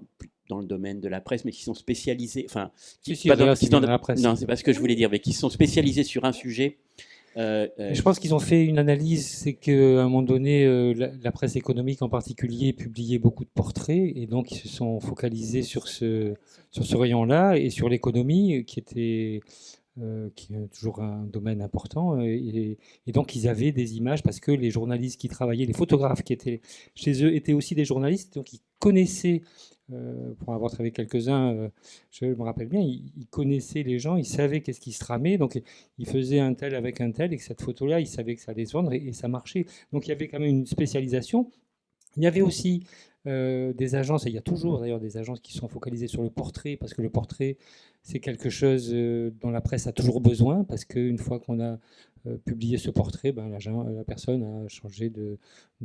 le domaine de la presse, mais qui sont spécialisées, enfin, dans la presse. Non, c'est pas ce que je voulais dire, mais qui sont spécialisées sur un sujet. Je pense qu'ils ont fait une analyse, c'est qu'à un moment donné, la presse économique en particulier publiait beaucoup de portraits, et donc ils se sont focalisés sur ce rayon-là et sur l'économie, qui était qui est toujours un domaine important. Et donc, ils avaient des images parce que les journalistes qui travaillaient, les photographes qui étaient chez eux étaient aussi des journalistes, donc ils connaissaient, pour avoir travaillé quelques-uns, je me rappelle bien, ils connaissaient les gens, ils savaient qu'est-ce qui se tramait, donc ils faisaient un tel avec un tel, et que cette photo-là, ils savaient que ça allait se vendre, et ça marchait. Donc, il y avait quand même une spécialisation. Il y avait aussi des agences, et il y a toujours d'ailleurs des agences qui sont focalisées sur le portrait, parce que le portrait, c'est quelque chose dont la presse a toujours besoin, parce qu'une fois qu'on a publié ce portrait, ben, la personne a changé de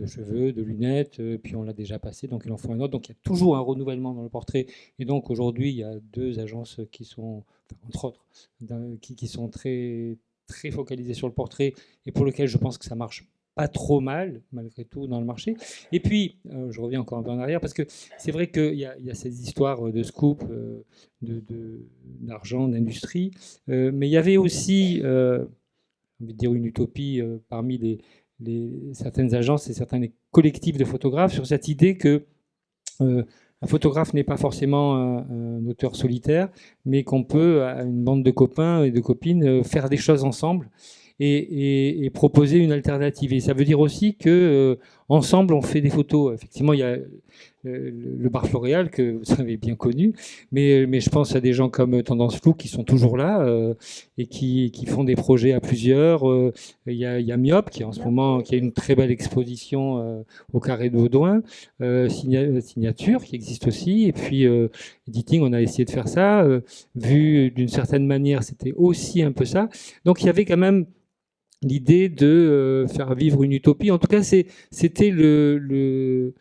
cheveux, de lunettes, puis on l'a déjà passé, donc il en faut un autre. Donc il y a toujours un renouvellement dans le portrait. Et donc aujourd'hui, il y a 2 agences qui sont, enfin, entre autres, qui sont très, très focalisées sur le portrait, et pour lesquelles je pense que ça marche pas trop mal, malgré tout, dans le marché. Et puis, je reviens encore un peu en arrière, parce que c'est vrai qu'il y a ces histoires de scoop, d'argent, d'industrie, mais il y avait aussi, j'ai envie de dire, une utopie parmi certaines agences et certains collectifs de photographes sur cette idée que un photographe n'est pas forcément un auteur solitaire, mais qu'on peut, à une bande de copains et de copines, faire des choses ensemble et proposer une alternative. Et ça veut dire aussi que ensemble, on fait des photos. Effectivement, il y a le bar Floréal, que vous avez bien connu, mais je pense à des gens comme Tendance Floue qui sont toujours là et qui font des projets à plusieurs. Il y a Myope qui, en ce moment, qui a une très belle exposition au Carré de Baudouin. Signature qui existe aussi. Et puis, Editing, on a essayé de faire ça. Vu d'une certaine manière, c'était aussi un peu ça. Donc, il y avait quand même l'idée de faire vivre une utopie. En tout cas, c'était le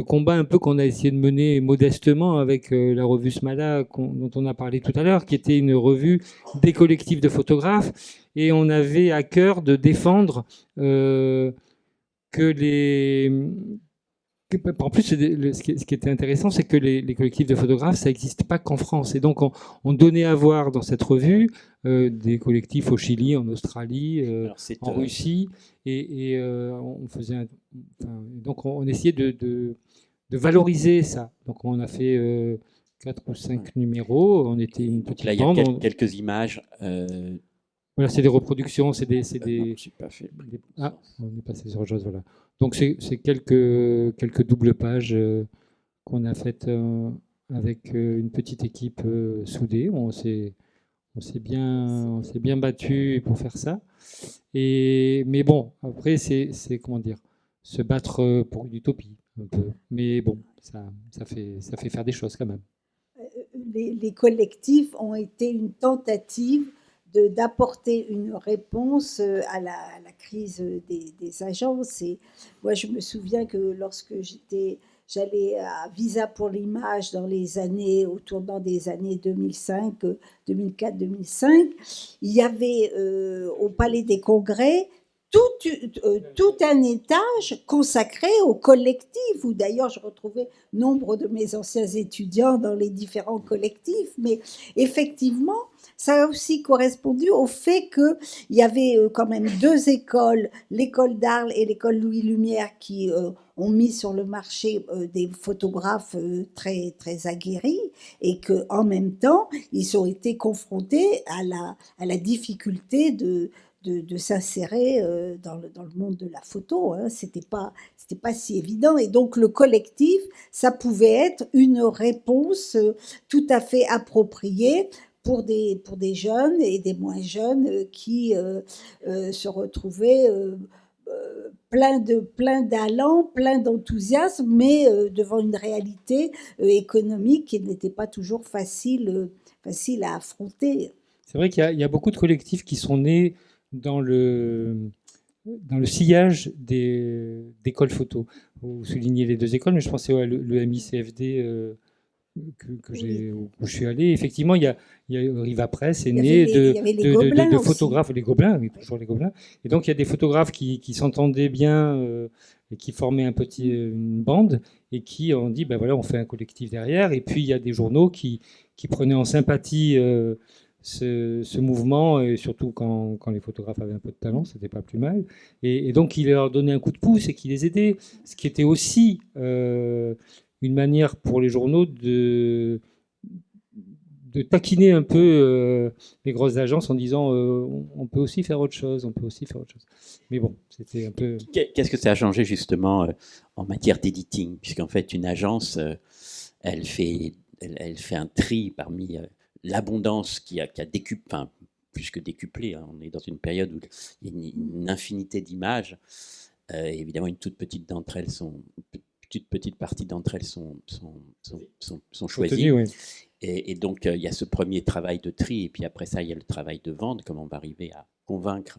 combat un peu qu'on a essayé de mener modestement avec la revue Smala dont on a parlé tout à l'heure, qui était une revue des collectifs de photographes. Et on avait à cœur de défendre que en plus, ce qui était intéressant, c'est que les collectifs de photographes, ça n'existe pas qu'en France. Et donc, on donnait à voir dans cette revue des collectifs au Chili, en Australie, en Russie. Et on faisait donc, on essayait de valoriser ça. Donc, on a fait 4 ou 5 numéros. On était une petite bande. Là, il y a quelques images. Voilà, c'est des reproductions, c'est des. Ah, on est passé sur autre chose, voilà. Donc c'est quelques doubles pages qu'on a faites avec une petite équipe soudée. On s'est bien battu pour faire ça. Mais bon, après c'est comment dire, se battre pour une utopie un peu. Mais bon, ça fait faire des choses quand même. Les collectifs ont été une tentative d'apporter une réponse à la crise des agences. Et moi, je me souviens que lorsque j'allais à Visa pour l'image au tournant des années 2005, 2004, 2005, il y avait au Palais des Congrès tout un étage consacré au collectif, où d'ailleurs je retrouvais nombre de mes anciens étudiants dans les différents collectifs. Mais effectivement, ça a aussi correspondu au fait qu'il y avait quand même 2 écoles, l'école d'Arles et l'école Louis Lumière, qui ont mis sur le marché des photographes très, très aguerris, et qu'en même temps, ils ont été confrontés à la difficulté de s'insérer dans le monde de la photo. C'était pas si évident. Et donc le collectif, ça pouvait être une réponse tout à fait appropriée pour des jeunes et des moins jeunes qui se retrouvaient plein d'allant, plein d'enthousiasme, mais devant une réalité économique qui n'était pas toujours facile à affronter. C'est vrai qu'il y a beaucoup de collectifs qui sont nés dans le sillage d'écoles photo. Vous soulignez les 2 écoles, mais je pensais le MICFD où je suis allé. Effectivement, il y a Riva Press est né de photographes, les Gobelins, oui, toujours les Gobelins. Et donc il y a des photographes qui s'entendaient bien et qui formaient une bande et qui ont dit ben voilà, on fait un collectif derrière. Et puis il y a des journaux qui prenaient en sympathie ce mouvement, et surtout quand les photographes avaient un peu de talent, c'était pas plus mal. Et donc il leur donnait un coup de pouce et qui les aidait, ce qui était aussi une manière pour les journaux de de taquiner un peu les grosses agences en disant on peut aussi faire autre chose, on peut aussi faire autre chose. Mais bon, c'était un peu... Qu'est-ce que ça a changé justement en matière d'editing? Puisqu'en fait, une agence, elle fait un tri parmi l'abondance qui a décuplé, enfin, plus que décuplé, hein, on est dans une période où il y a une infinité d'images. Évidemment, une toute petite partie d'entre elles sont choisies. Retenu, oui. Et donc, il y a ce premier travail de tri, et puis après ça, il y a le travail de vente, comment on va arriver à convaincre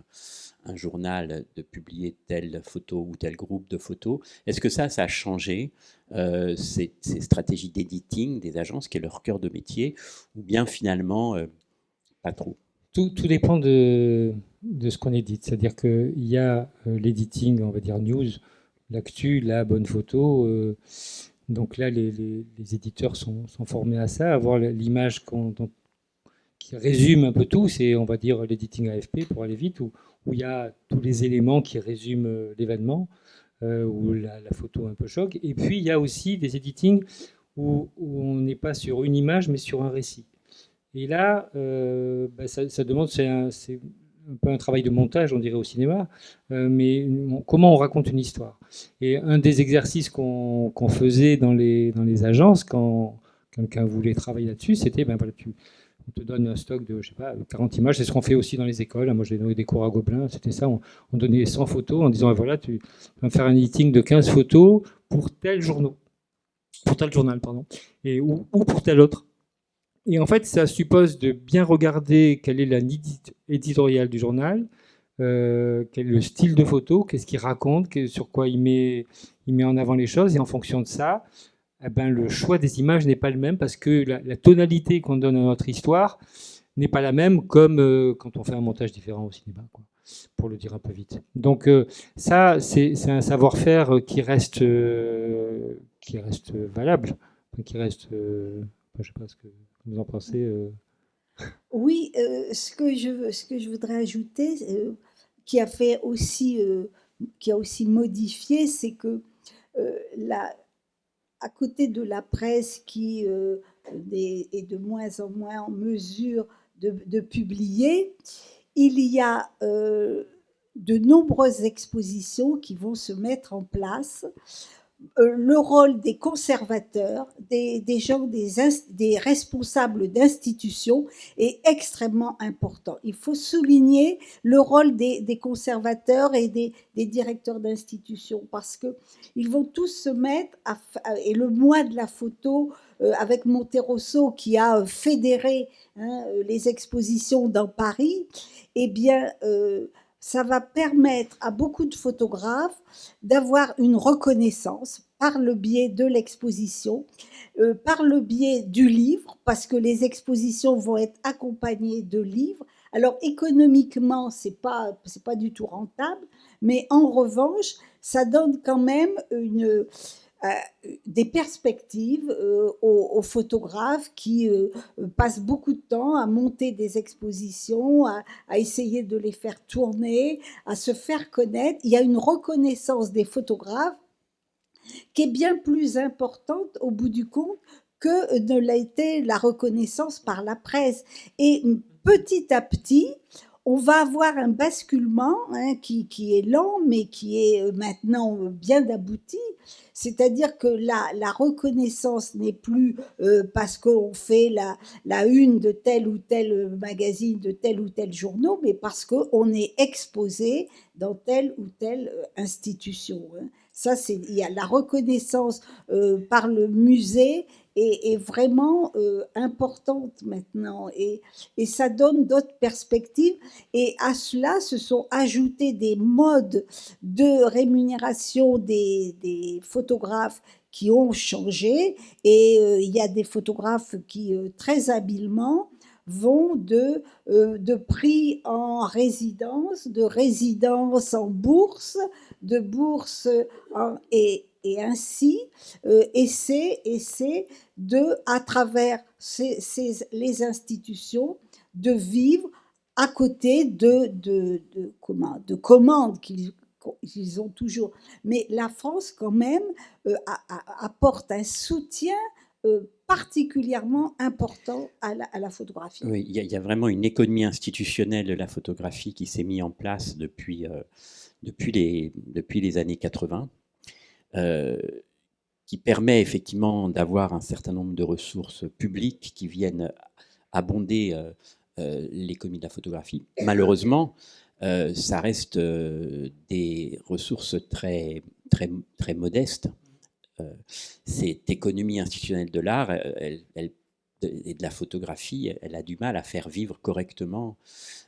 un journal de publier telle photo ou tel groupe de photos. Est-ce que ça a changé ces stratégies d'editing des agences, qui est leur cœur de métier, ou bien finalement, pas trop? Tout dépend de ce qu'on édite. C'est-à-dire qu'il y a l'editing, on va dire news, l'actu, la bonne photo. Donc là, les éditeurs sont formés à ça, à avoir l'image qui résume un peu tout. C'est, on va dire, l'editing AFP pour aller vite, où il y a tous les éléments qui résument l'événement, ou la photo un peu choc. Et puis, il y a aussi des editings où on n'est pas sur une image, mais sur un récit. Et là, ça demande, c'est un peu un travail de montage, on dirait au cinéma, mais comment on raconte une histoire. Et un des exercices qu'on faisait dans les agences, quand quelqu'un voulait travailler là-dessus, c'était, voilà, on te donne un stock de, je sais pas, 40 images. C'est ce qu'on fait aussi dans les écoles. Moi, j'ai donné des cours à Gobelin, c'était ça. On donnait 100 photos en disant, voilà, tu vas faire un editing de 15 photos pour tel journal, pardon, ou pour tel autre. Et en fait, ça suppose de bien regarder quelle est la ligne éditoriale du journal, quel est le style de photo, qu'est-ce qu'il raconte, sur quoi il met en avant les choses. Et en fonction de ça, le choix des images n'est pas le même, parce que la tonalité qu'on donne à notre histoire n'est pas la même, comme quand on fait un montage différent au cinéma, quoi, pour le dire un peu vite. Donc ça, c'est un savoir-faire qui reste valable, qui reste... je ne sais pas ce que vous en pensez. Oui, ce que je voudrais ajouter, qui a fait aussi, qui a aussi modifié, c'est que la, à côté de la presse qui est de moins en moins en mesure de publier, il y a de nombreuses expositions qui vont se mettre en place. Le rôle des conservateurs, des gens, des responsables d'institutions est extrêmement important. Il faut souligner le rôle des conservateurs et des directeurs d'institutions, parce qu'ils vont tous se mettre et le mois de la photo, avec Monterosso qui a fédéré les expositions dans Paris, eh bien, ça va permettre à beaucoup de photographes d'avoir une reconnaissance par le biais de l'exposition, par le biais du livre, parce que les expositions vont être accompagnées de livres. Alors économiquement, c'est pas du tout rentable, mais en revanche, ça donne quand même des perspectives aux photographes qui passent beaucoup de temps à monter des expositions, à essayer de les faire tourner, à se faire connaître. Il y a une reconnaissance des photographes qui est bien plus importante au bout du compte que ne l'a été la reconnaissance par la presse. Et petit à petit, on va avoir un basculement qui est lent, mais qui est maintenant bien abouti. C'est-à-dire que la reconnaissance n'est plus parce qu'on fait la une de tel ou tel magazine, de tel ou tel journal, mais parce qu'on est exposé dans telle ou telle institution. Ça, il y a la reconnaissance par le musée est vraiment importante maintenant, et ça donne d'autres perspectives, et à cela se sont ajoutés des modes de rémunération des photographes qui ont changé, et il y a des photographes qui très habilement vont de prix en résidence, de résidence en bourse, de bourse et ainsi essaie de, à travers les institutions, de vivre à côté de commandes qu'ils ont toujours. Mais la France, quand même, apporte un soutien particulièrement important à la photographie. Oui, il y a vraiment une économie institutionnelle de la photographie qui s'est mise en place depuis les années 80, qui permet effectivement d'avoir un certain nombre de ressources publiques qui viennent abonder l'économie de la photographie. Malheureusement, ça reste des ressources très, très, très modestes. Cette économie institutionnelle de l'art et de la photographie, elle a du mal à faire vivre correctement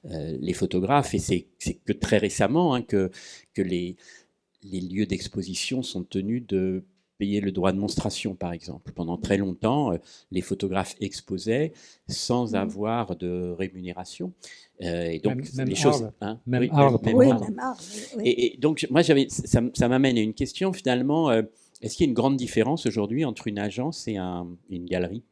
les photographes. Et c'est que très récemment hein, que les lieux d'exposition sont tenus de payer le droit de monstration, par exemple. Pendant très longtemps, les photographes exposaient sans avoir de rémunération. Et donc, même les choses... Arles. Hein, Même oui, Arles, Oui, Arles. même art, oui. et donc, moi, ça m'amène à une question, finalement. Est-ce qu'il y a une grande différence aujourd'hui entre une agence et une galerie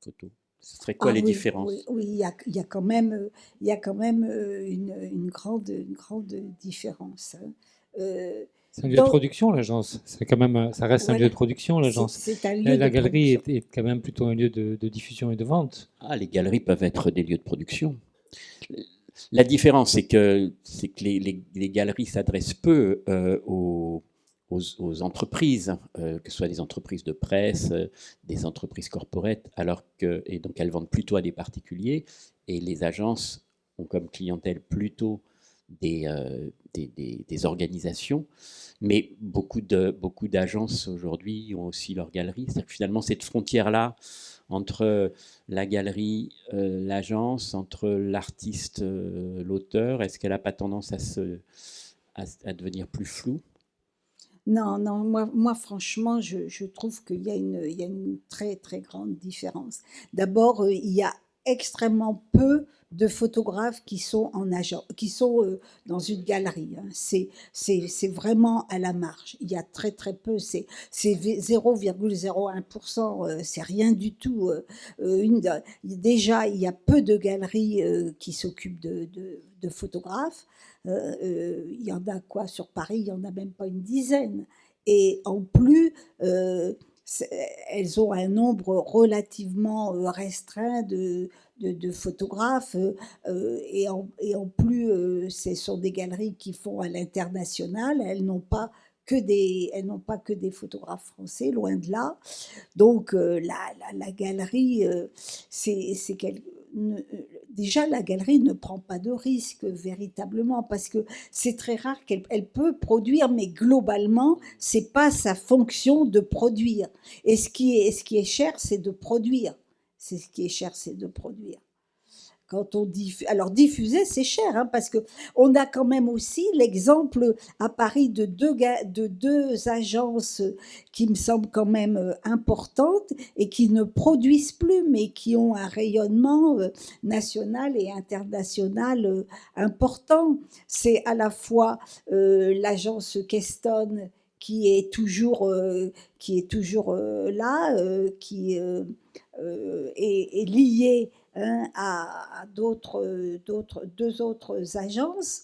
photo? Ce serait quoi les Oui, différences? Oui, il y a quand même, une grande différence. Hein. C'est un lieu de Dans- production, l'agence. C'est quand même, ça reste un lieu voilà, de production, l'agence. c'est un lieu La de galerie production. est quand même plutôt un lieu de diffusion et de vente. Ah, les galeries peuvent être des lieux de production. La différence, c'est que les galeries s'adressent peu aux entreprises, que ce soit des entreprises de presse, des entreprises corporates, et donc elles vendent plutôt à des particuliers, et les agences ont comme clientèle plutôt des organisations, mais beaucoup d'agences aujourd'hui ont aussi leur galerie. C'est-à-dire que finalement, cette frontière-là entre la galerie, l'agence, entre l'artiste, l'auteur, est-ce qu'elle n'a pas tendance à devenir plus floue? Non, non, moi franchement, je trouve il y a une très, très grande différence. D'abord, il y a extrêmement peu de photographes qui sont qui sont dans une galerie. Hein. C'est vraiment à la marge. Il y a très, très peu. C'est 0,01%. C'est rien du tout. Déjà, il y a peu de galeries qui s'occupent de photographes. Il y en a quoi sur Paris? Il y en a même pas une dizaine. Et en plus, euh, elles ont un nombre relativement restreint de photographes. Et en plus, ce sont des galeries qui font à l'international. Elles n'ont pas elles n'ont pas que des photographes français, loin de là. Donc, la galerie, c'est déjà, la galerie ne prend pas de risque véritablement parce que c'est très rare qu'elle peut produire, mais globalement, c'est pas sa fonction de produire. Et ce qui est cher, c'est de produire. C'est ce qui est cher, c'est de produire. Quand on diffuse, alors diffuser, c'est cher, hein, parce que on a quand même aussi l'exemple à Paris de deux agences qui me semblent quand même importantes et qui ne produisent plus, mais qui ont un rayonnement national et international important. C'est à la fois l'agence Keston qui est toujours là, qui est liée hein, à deux autres agences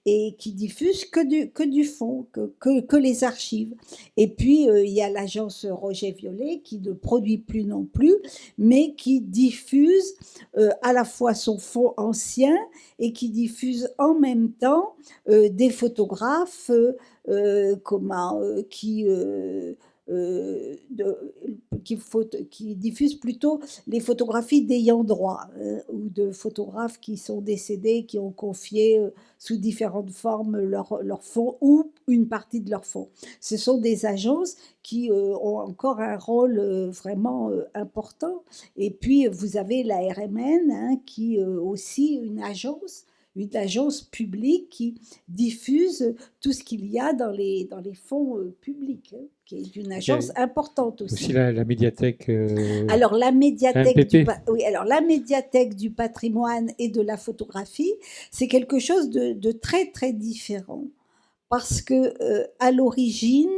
et qui diffusent que du fond, que les archives. Et puis, il y a l'agence Roger Violet qui ne produit plus non plus, mais qui diffuse à la fois son fond ancien et qui diffuse en même temps des photographes qui diffusent plutôt les photographies d'ayants droit ou de photographes qui sont décédés, qui ont confié sous différentes formes leur fonds ou une partie de leur fonds. Ce sont des agences qui ont encore un rôle vraiment important. Et puis, vous avez la RMN, hein, qui aussi une agence publique qui diffuse tout ce qu'il y a dans les fonds publics, hein, qui est une agence importante aussi. Aussi la médiathèque. Alors la la médiathèque du patrimoine et de la photographie, c'est quelque chose de très très différent. Parce que à l'origine,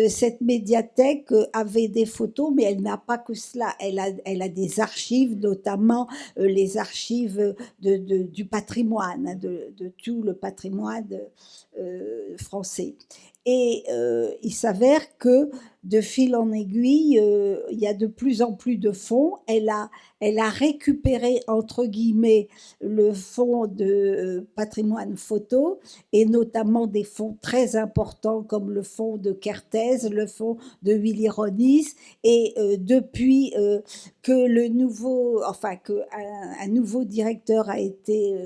cette médiathèque avait des photos, mais elle n'a pas que cela. Elle a des archives, notamment les archives du patrimoine, de tout le patrimoine français. Et il s'avère que de fil en aiguille, il y a de plus en plus de fonds. Elle a récupéré, entre guillemets, le fonds de patrimoine photo, et notamment des fonds très importants comme le fonds de Kertész, le fonds de Willy Ronis. Et depuis que le nouveau, enfin que un nouveau directeur a été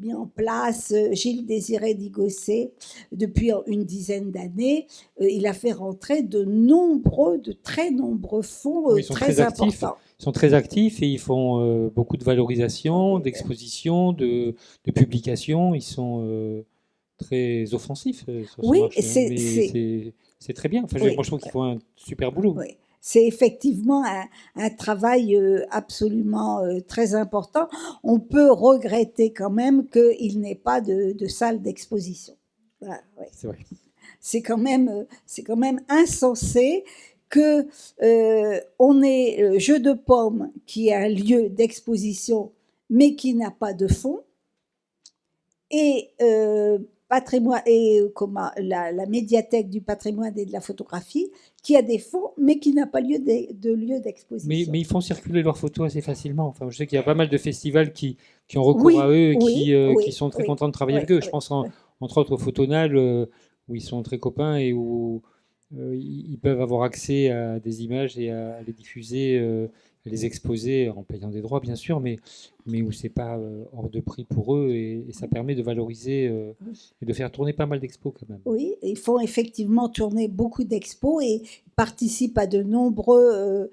mis en place, Gilles Désiré Digossé, depuis une dizaine d'années, il a fait rentrer de très nombreux fonds Oui, ils sont très actifs. importants. Ils sont très actifs et ils font beaucoup de valorisation, d'exposition, de publication. Ils sont très offensifs sur ce Oui, marché. Mais c'est très bien. Enfin, oui, moi, je trouve qu'ils font un super boulot. oui. C'est effectivement un travail absolument très important. On peut regretter quand même qu'il n'ait pas de salle d'exposition. Voilà, ouais. C'est vrai. C'est quand même insensé que on ait Jeu de Paume, qui est un lieu d'exposition, mais qui n'a pas de fonds, et patrimoine et la médiathèque du patrimoine et de la photographie, qui a des fonds, mais qui n'a pas lieu de lieu d'exposition. Mais ils font circuler leurs photos assez facilement. Enfin, je sais qu'il y a pas mal de festivals qui ont recours Oui, à eux et oui, qui sont très oui, contents de travailler oui, avec eux. oui, Je pense oui. entre autres au Photonal, où ils sont très copains et où ils peuvent avoir accès à des images et à les diffuser, à les exposer en payant des droits, bien sûr, mais où c'est pas hors de prix pour eux et ça permet de valoriser et de faire tourner pas mal d'expos quand même. Oui, ils font effectivement tourner beaucoup d'expos et participent à de nombreux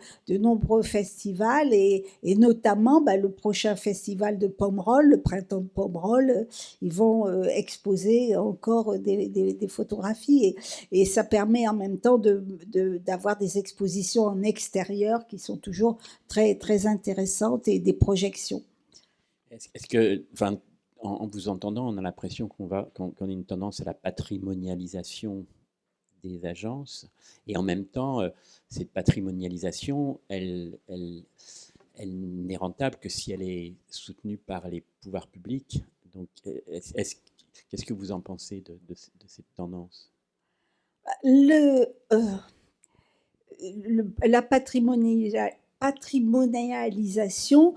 festivals, et notamment le prochain festival de Pomerol, le printemps de Pomerol, ils vont exposer encore des photographies, et ça permet en même temps d'avoir des expositions en extérieur qui sont toujours très, très intéressantes, et des projections. Est-ce que, enfin, en vous entendant, on a l'impression qu'on a une tendance à la patrimonialisation des agences, et en même temps, cette patrimonialisation, elle n'est rentable que si elle est soutenue par les pouvoirs publics. Donc, qu'est-ce que vous en pensez de cette tendance? La patrimonialisation,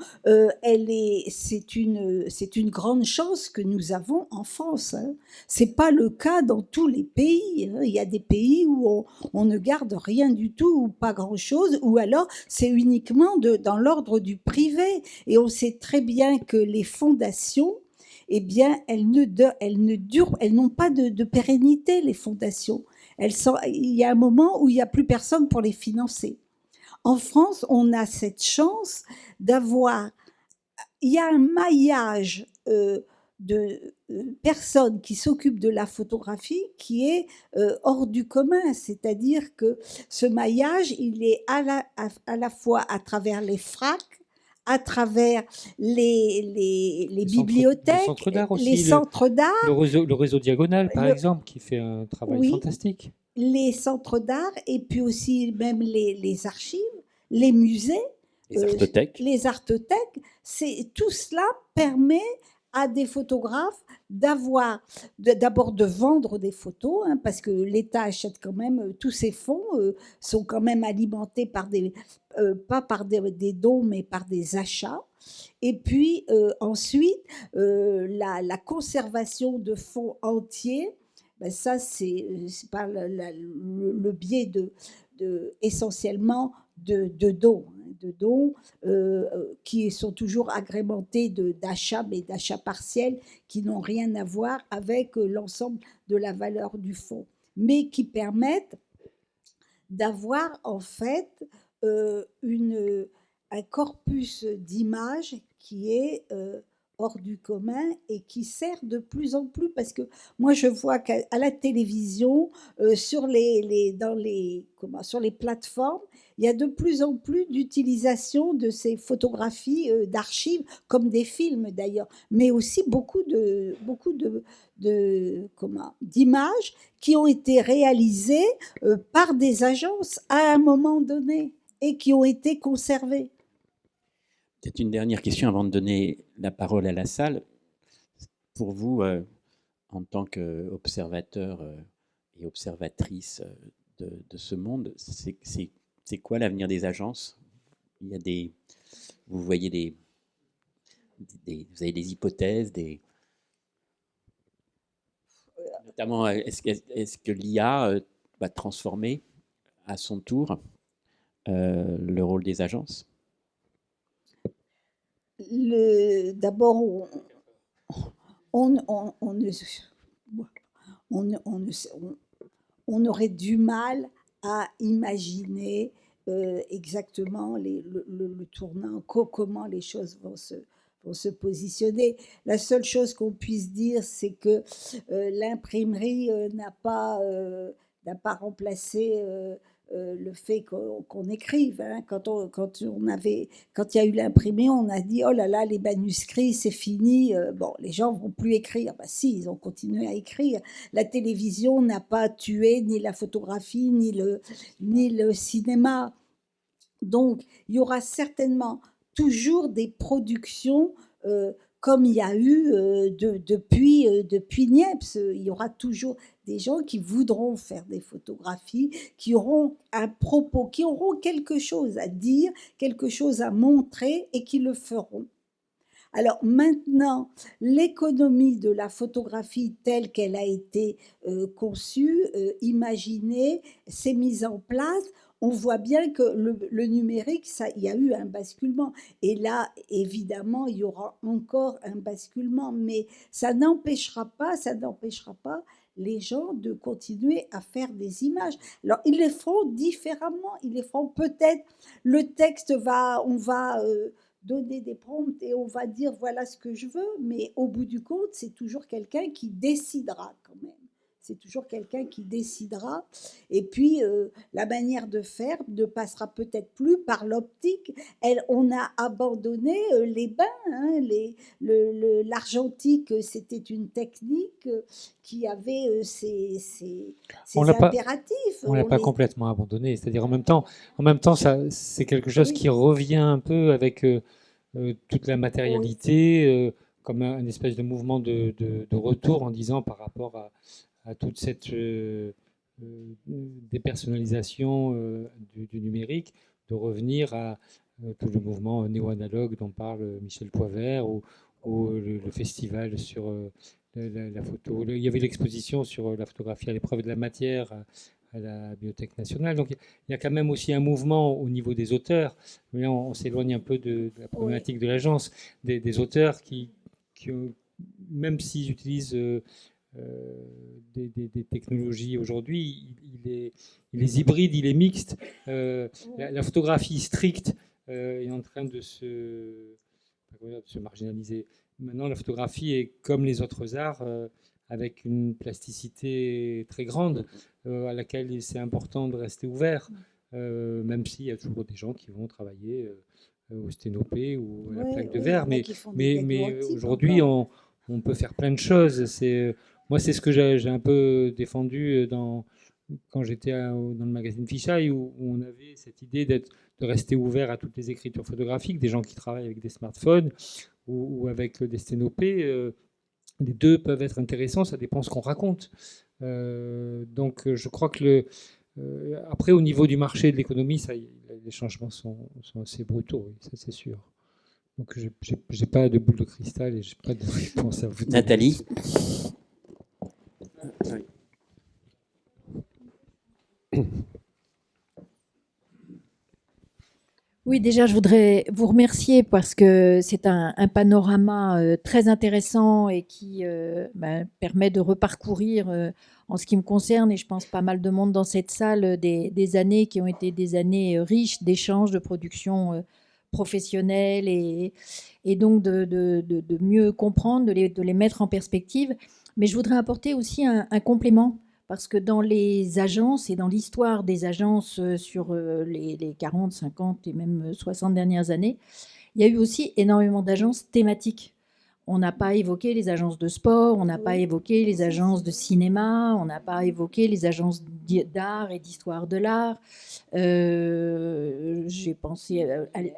c'est une grande chance que nous avons en France, hein. C'est pas le cas dans tous les pays, hein. Il y a des pays où on ne garde rien du tout, ou pas grand-chose, ou alors c'est uniquement dans l'ordre du privé. Et on sait très bien que les fondations, eh bien, elles n'ont pas de pérennité, les fondations. Il y a un moment où il n'y a plus personne pour les financer. En France, on a cette chance d'avoir, il y a un maillage de personnes qui s'occupent de la photographie qui est hors du commun. C'est-à-dire que ce maillage, il est à la fois à travers les FRAC, à travers les bibliothèques, les centres d'art. Le réseau Diagonal, par exemple, qui fait un travail fantastique. Les centres d'art, et puis aussi même les archives, les musées, les artothèques. Tout cela permet à des photographes d'abord de vendre des photos, hein, parce que l'État achète quand même, tous ces fonds sont quand même alimentés par pas par des dons, mais par des achats. Et puis ensuite, la conservation de fonds entiers, ça c'est par le biais essentiellement de dons qui sont toujours agrémentés d'achats, mais d'achats partiels qui n'ont rien à voir avec l'ensemble de la valeur du fonds, mais qui permettent d'avoir en fait un corpus d'images qui est hors du commun, et qui sert de plus en plus, parce que moi je vois qu'à la télévision, sur les plateformes, il y a de plus en plus d'utilisation de ces photographies d'archives, comme des films d'ailleurs, mais aussi beaucoup d'images qui ont été réalisées par des agences à un moment donné et qui ont été conservées. Peut-être une dernière question avant de donner la parole à la salle. Pour vous, en tant qu'observateur et observatrice de ce monde, c'est quoi l'avenir des agences? Il y a vous voyez vous avez des hypothèses, notamment est-ce que l'IA va transformer à son tour le rôle des agences? D'abord, on aurait du mal à imaginer exactement le tournant, comment les choses vont se positionner. La seule chose qu'on puisse dire, c'est que l'imprimerie n'a pas remplacé le fait qu'on écrive. Hein. Quand il y a eu l'imprimé, on a dit oh là là, les manuscrits, c'est fini. Bon, les gens vont plus écrire. Bah si, ils ont continué à écrire. La télévision n'a pas tué ni la photographie ni le cinéma. Donc, il y aura certainement toujours des productions comme il y a eu depuis Niepce. Il y aura toujours des gens qui voudront faire des photographies, qui auront un propos, qui auront quelque chose à dire, quelque chose à montrer et qui le feront. Alors maintenant, l'économie de la photographie telle qu'elle a été conçue, imaginée, s'est mise en place. On voit bien que le numérique, il y a eu un basculement. Et là, évidemment, il y aura encore un basculement. Mais ça n'empêchera pas les gens de continuer à faire des images. Alors, ils les feront différemment. Ils les feront peut-être, le texte on va donner des prompts et on va dire voilà ce que je veux, mais au bout du compte, c'est toujours quelqu'un qui décidera quand même. C'est toujours quelqu'un qui décidera. Et puis, la manière de faire ne passera peut-être plus par l'optique. On a abandonné les bains. Hein, l'argentique, c'était une technique qui avait ses impératifs. On ne l'a pas complètement abandonné. C'est-à-dire en même temps c'est quelque chose qui revient un peu avec toute la matérialité, comme une espèce de mouvement de retour en disant par rapport à toute cette dépersonnalisation du numérique, de revenir à tout le mouvement néo-analogue dont parle Michel Poivert ou le festival sur la photo. Il y avait l'exposition sur la photographie à l'épreuve de la matière à la Bibliothèque nationale. Donc il y a quand même aussi un mouvement au niveau des auteurs. Mais là, on s'éloigne un peu de la problématique de l'agence, des auteurs qui, même s'ils utilisent des technologies aujourd'hui, il est hybride, il est mixte. La photographie stricte est en train de se marginaliser. Maintenant, la photographie est comme les autres arts, avec une plasticité très grande, à laquelle c'est important de rester ouvert, même s'il y a toujours des gens qui vont travailler au sténopé ou à la plaque de verre. Mais aujourd'hui, on peut faire plein de choses. Moi, c'est ce que j'ai un peu défendu quand j'étais dans le magazine Fisheye, où on avait cette idée de rester ouvert à toutes les écritures photographiques, des gens qui travaillent avec des smartphones ou avec des sténopés. Les deux peuvent être intéressants, ça dépend ce qu'on raconte. Donc je crois que après, au niveau du marché et de l'économie, les changements sont assez brutaux, oui, ça c'est sûr. Donc je n'ai pas de boule de cristal et je n'ai pas de réponse à vous donner. Nathalie. Oui, déjà, je voudrais vous remercier parce que c'est un panorama très intéressant et qui permet de reparcourir, en ce qui me concerne, et je pense pas mal de monde dans cette salle, des années qui ont été des années riches d'échanges, de production professionnelle et donc de mieux comprendre, de les mettre en perspective. Mais je voudrais apporter aussi un complément. Parce que dans les agences et dans l'histoire des agences sur les 40, 50 et même 60 dernières années, il y a eu aussi énormément d'agences thématiques. on n'a pas évoqué les agences de sport, on n'a pas évoqué les agences de cinéma, on n'a pas évoqué les agences d'art et d'histoire de l'art. J'ai pensé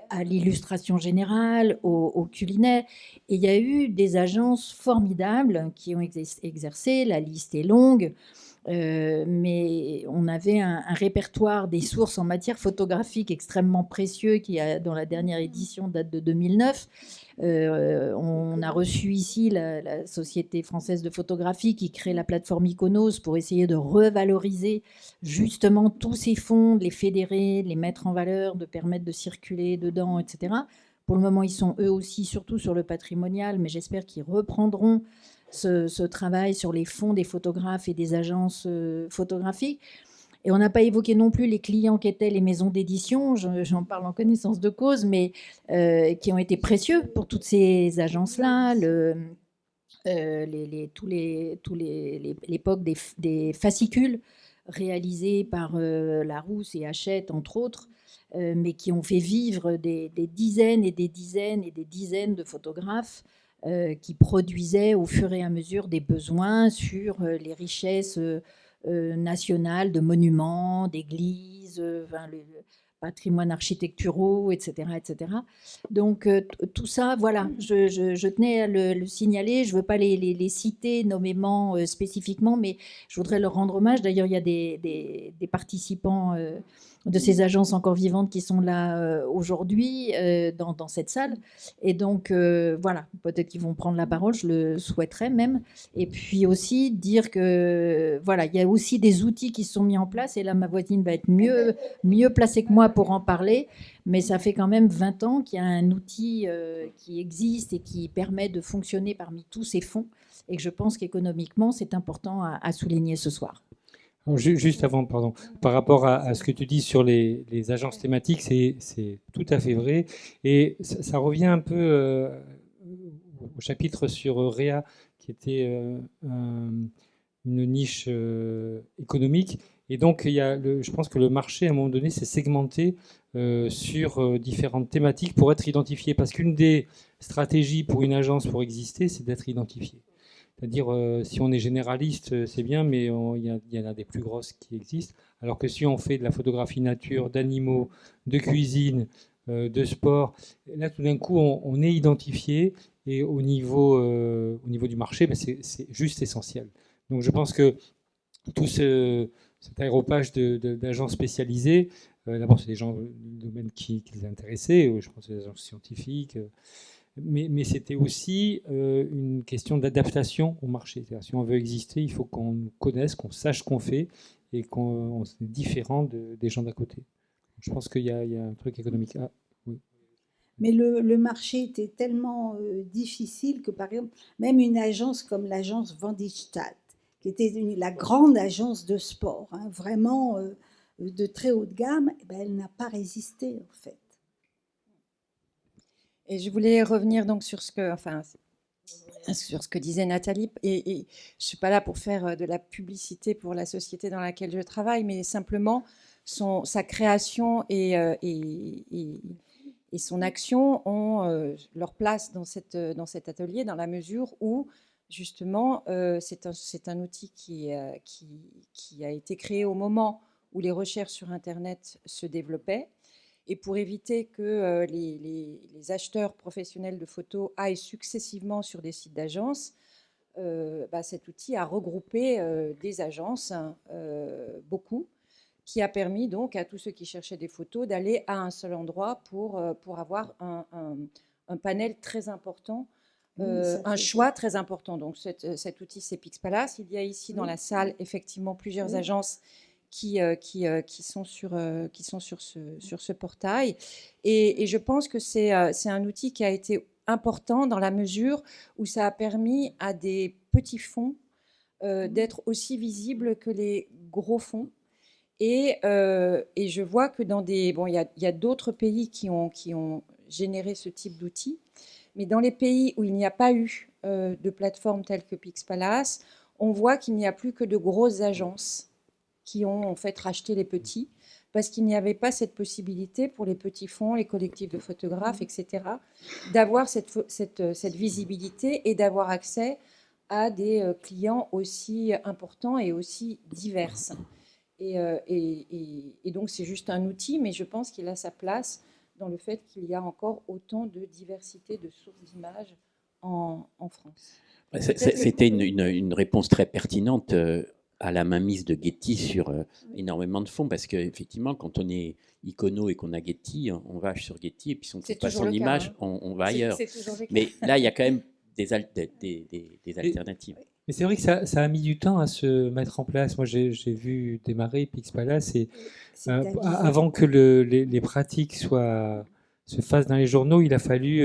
à l'illustration générale, au culinaire. Et il y a eu des agences formidables qui ont exercé, la liste est longue. Mais on avait un répertoire des sources en matière photographique extrêmement précieux qui, dans la dernière édition, date de 2009. On a reçu ici la Société française de photographie qui crée la plateforme Iconos pour essayer de revaloriser justement tous ces fonds, de les fédérer, de les mettre en valeur, de permettre de circuler dedans, etc. Pour le moment, ils sont eux aussi surtout sur le patrimonial, mais j'espère qu'ils reprendront ce travail sur les fonds des photographes et des agences photographiques. Et on n'a pas évoqué non plus les clients qu'étaient les maisons d'édition, j'en parle en connaissance de cause, mais qui ont été précieux pour toutes ces agences-là. L'époque des fascicules réalisés par Larousse et Hachette, entre autres, mais qui ont fait vivre des dizaines et des dizaines et des dizaines de photographes qui produisaient au fur et à mesure des besoins sur les richesses nationales de monuments, d'églises, le patrimoine architecturaux, etc. etc. Donc tout ça, voilà, je tenais à le signaler. Je ne veux pas les citer nommément spécifiquement, mais je voudrais leur rendre hommage. D'ailleurs, il y a des participants de ces agences encore vivantes qui sont là aujourd'hui dans cette salle. Et donc, voilà, peut-être qu'ils vont prendre la parole, je le souhaiterais même. Et puis aussi dire que, voilà, il y a aussi des outils qui sont mis en place. Et là, ma voisine va être mieux placée que moi pour en parler. Mais ça fait quand même 20 ans qu'il y a un outil qui existe et qui permet de fonctionner parmi tous ces fonds. Et que je pense qu'économiquement, c'est important à souligner ce soir. Juste avant, pardon, par rapport à ce que tu dis sur les agences thématiques, c'est tout à fait vrai. Et ça revient un peu au chapitre sur Réa, qui était une niche économique. Et donc, je pense que le marché, à un moment donné, s'est segmenté sur différentes thématiques pour être identifié. Parce qu'une des stratégies pour une agence pour exister, c'est d'être identifié. C'est-à-dire, si on est généraliste, c'est bien, mais il y en a des plus grosses qui existent. Alors que si on fait de la photographie nature, d'animaux, de cuisine, de sport, là, tout d'un coup, on est identifié. Et au niveau du marché, ben, c'est juste essentiel. Donc, je pense que tout cet aéropage d'agents spécialisés, d'abord, c'est des gens du domaine qui les intéressaient. Je pense aux agences scientifiques. Mais c'était aussi une question d'adaptation au marché. C'est-à-dire, si on veut exister, il faut qu'on nous connaisse, qu'on sache ce qu'on fait et qu'on est différent des gens d'à côté. Je pense qu'il y a un truc économique. Ah, oui. Mais le marché était tellement difficile que, par exemple, même une agence comme l'agence Vandistat, qui était la grande agence de sport, hein, vraiment de très haut de gamme, eh ben, elle n'a pas résisté, en fait. Et je voulais revenir donc sur ce que disait Nathalie. Et je ne suis pas là pour faire de la publicité pour la société dans laquelle je travaille, mais simplement sa création et son action ont leur place dans cet atelier, dans la mesure où, justement, c'est un outil qui a été créé au moment où les recherches sur Internet se développaient. Et pour éviter que les acheteurs professionnels de photos aillent successivement sur des sites d'agences, cet outil a regroupé des agences, beaucoup, qui a permis donc à tous ceux qui cherchaient des photos d'aller à un seul endroit pour avoir un panel très important, un choix très important. Donc cet outil, c'est Pixpalace. Il y a ici dans la salle effectivement plusieurs agences qui sont sur ce portail. Et je pense que c'est un outil qui a été important dans la mesure où ça a permis à des petits fonds d'être aussi visibles que les gros fonds. Et je vois que il y a d'autres pays qui ont généré ce type d'outils, mais dans les pays où il n'y a pas eu de plateforme telle que Pixpalace, on voit qu'il n'y a plus que de grosses agences qui ont en fait racheté les petits, parce qu'il n'y avait pas cette possibilité pour les petits fonds, les collectifs de photographes, etc., d'avoir cette visibilité et d'avoir accès à des clients aussi importants et aussi divers. Et donc, c'est juste un outil, mais je pense qu'il a sa place dans le fait qu'il y a encore autant de diversité de sources d'images en France. C'était une réponse très pertinente à la mainmise de Getty sur énormément de fonds, parce qu'effectivement, quand on est icono et qu'on a Getty, on va sur Getty, et puis si on ne trouve pas son image, on va ailleurs. Mais là, il y a quand même des alternatives. Mais c'est vrai que ça a mis du temps à se mettre en place. Moi, j'ai vu démarrer Pixpalace et avant que les pratiques se fassent dans les journaux, il a fallu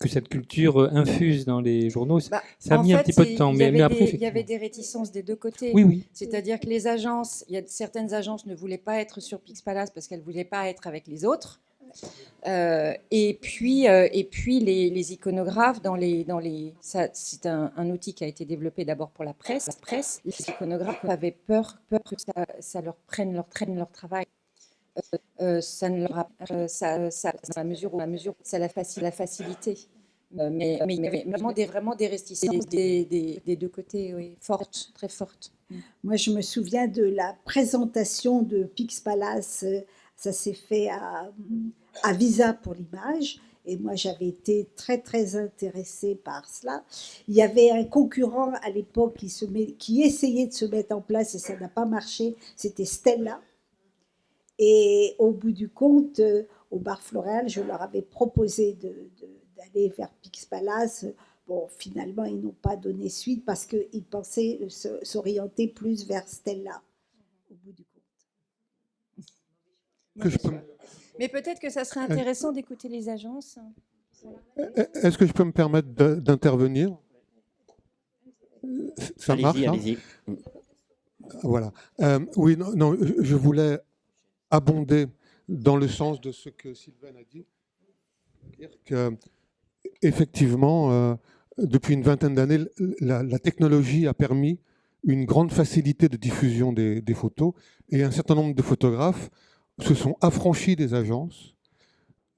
que cette culture infuse dans les journaux. Ça a mis un petit peu de temps. Mais après, il y avait des réticences des deux côtés. Oui. C'est-à-dire que les agences, certaines agences ne voulaient pas être sur Pixpalace parce qu'elles ne voulaient pas être avec les autres. Et puis les iconographes c'est un outil qui a été développé d'abord pour la presse. Les iconographes avaient peur que ça leur prenne leur travail. Ça ne leur a, ça, dans la mesure où ça la facilité. Mais vraiment des réticences des deux côtés, oui, fortes, très fortes. Moi, je me souviens de la présentation de Pixpalace. Ça s'est fait à Visa pour l'image. Et moi, j'avais été très, très intéressée par cela. Il y avait un concurrent à l'époque qui essayait de se mettre en place et ça n'a pas marché. C'était Stella. Et au bout du compte, au bar Floréal, je leur avais proposé d'aller vers Pixpalace. Bon, finalement, ils n'ont pas donné suite parce qu'ils pensaient s'orienter plus vers Stella, au bout du compte. Mais peut-être que ça serait intéressant d'écouter les agences. Est-ce que je peux me permettre d'intervenir? Ça marche, hein? Allez-y. Voilà. Oui, non, je voulais abonder dans le sens de ce que Sylvain a dit. Dire que, effectivement, depuis une vingtaine d'années, la technologie a permis une grande facilité de diffusion des photos et un certain nombre de photographes se sont affranchis des agences.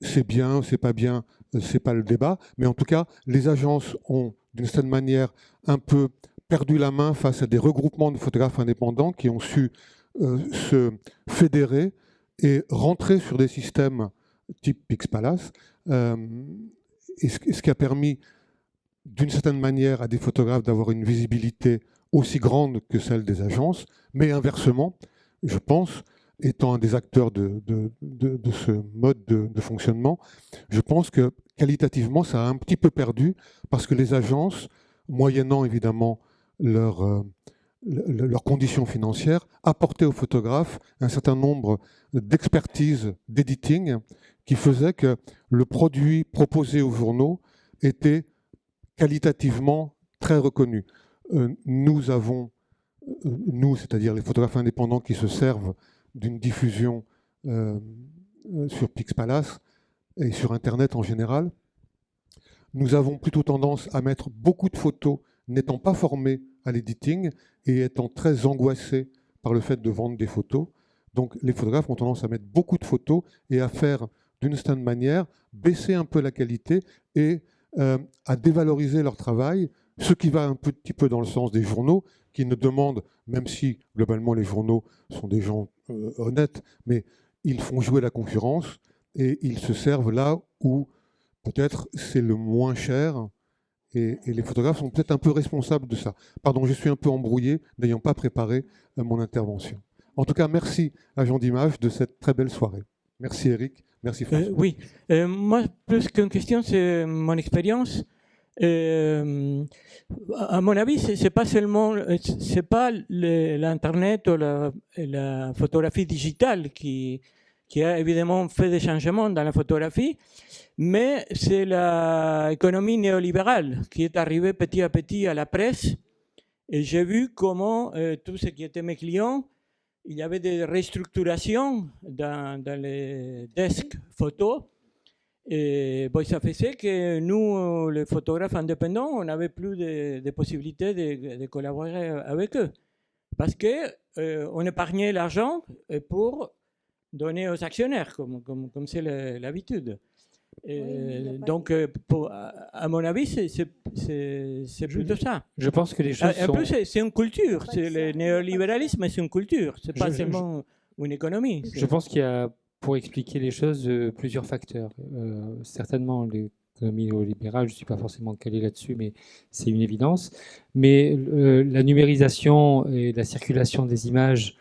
C'est bien, c'est pas bien, c'est pas le débat, mais en tout cas, les agences ont, d'une certaine manière, un peu perdu la main face à des regroupements de photographes indépendants qui ont su se fédérer et rentrer sur des systèmes type Pixpalace, et ce qui a permis, d'une certaine manière, à des photographes d'avoir une visibilité aussi grande que celle des agences, mais inversement, je pense, étant un des acteurs de ce mode de fonctionnement, je pense que qualitativement, ça a un petit peu perdu parce que les agences, moyennant évidemment leurs conditions financières, apportaient aux photographes un certain nombre d'expertises d'editing qui faisaient que le produit proposé aux journaux était qualitativement très reconnu. Nous, c'est-à-dire les photographes indépendants qui se servent d'une diffusion sur Pixpalace et sur Internet en général, nous avons plutôt tendance à mettre beaucoup de photos n'étant pas formés à l'editing et étant très angoissés par le fait de vendre des photos. Donc les photographes ont tendance à mettre beaucoup de photos et à faire, d'une certaine manière, baisser un peu la qualité et à dévaloriser leur travail, ce qui va un petit peu dans le sens des journaux, qui ne demandent, même si globalement les journaux sont des gens honnêtes, mais ils font jouer la concurrence et ils se servent là où peut-être c'est le moins cher et les photographes sont peut-être un peu responsables de ça. Pardon, je suis un peu embrouillé, n'ayant pas préparé mon intervention. En tout cas, merci à Jean Dimash de cette très belle soirée. Merci Eric, merci François. Oui, moi, plus qu'une question, c'est mon expérience. À mon avis, c'est pas seulement, c'est pas l'internet ou la photographie digitale qui a évidemment fait des changements dans la photographie, mais c'est l'économie néolibérale qui est arrivée petit à petit à la presse. Et j'ai vu comment tous ceux qui étaient mes clients, il y avait des restructurations dans les desks photos. Et bon, ça faisait que nous, les photographes indépendants, on n'avait plus de possibilités de collaborer avec eux. parce qu'on épargnait l'argent pour donner aux actionnaires, comme c'est l'habitude. Donc, à mon avis, c'est plutôt ça. Je pense que les choses En sont... plus, c'est une culture. Le néolibéralisme, c'est une culture. C'est pas seulement une économie. Je pense qu'il y a, pour expliquer les choses, plusieurs facteurs. Certainement, l'économie néolibérale, je ne suis pas forcément calé là-dessus, mais c'est une évidence. Mais la numérisation et la circulation des images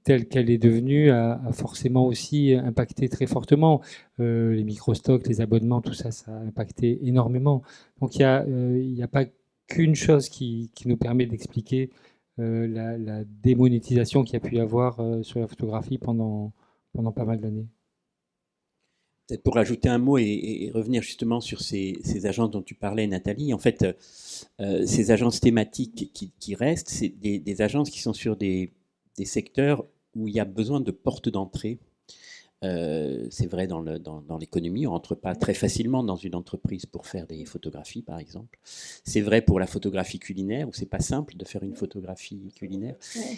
telle qu'elle est devenue a forcément aussi impacté très fortement. Les microstocks, les abonnements, tout ça, ça a impacté énormément. Donc il n'y a pas qu'une chose qui nous permet d'expliquer la démonétisation qu'il y a pu y avoir sur la photographie pendant pas mal d'années. Peut-être pour ajouter un mot et revenir justement sur ces agences dont tu parlais, Nathalie. En fait, ces agences thématiques qui restent, c'est des agences qui sont sur des secteurs où il y a besoin de portes d'entrée. C'est vrai dans l'économie, on ne rentre pas très facilement dans une entreprise pour faire des photographies, par exemple. C'est vrai pour la photographie culinaire, où c'est pas simple de faire une photographie culinaire.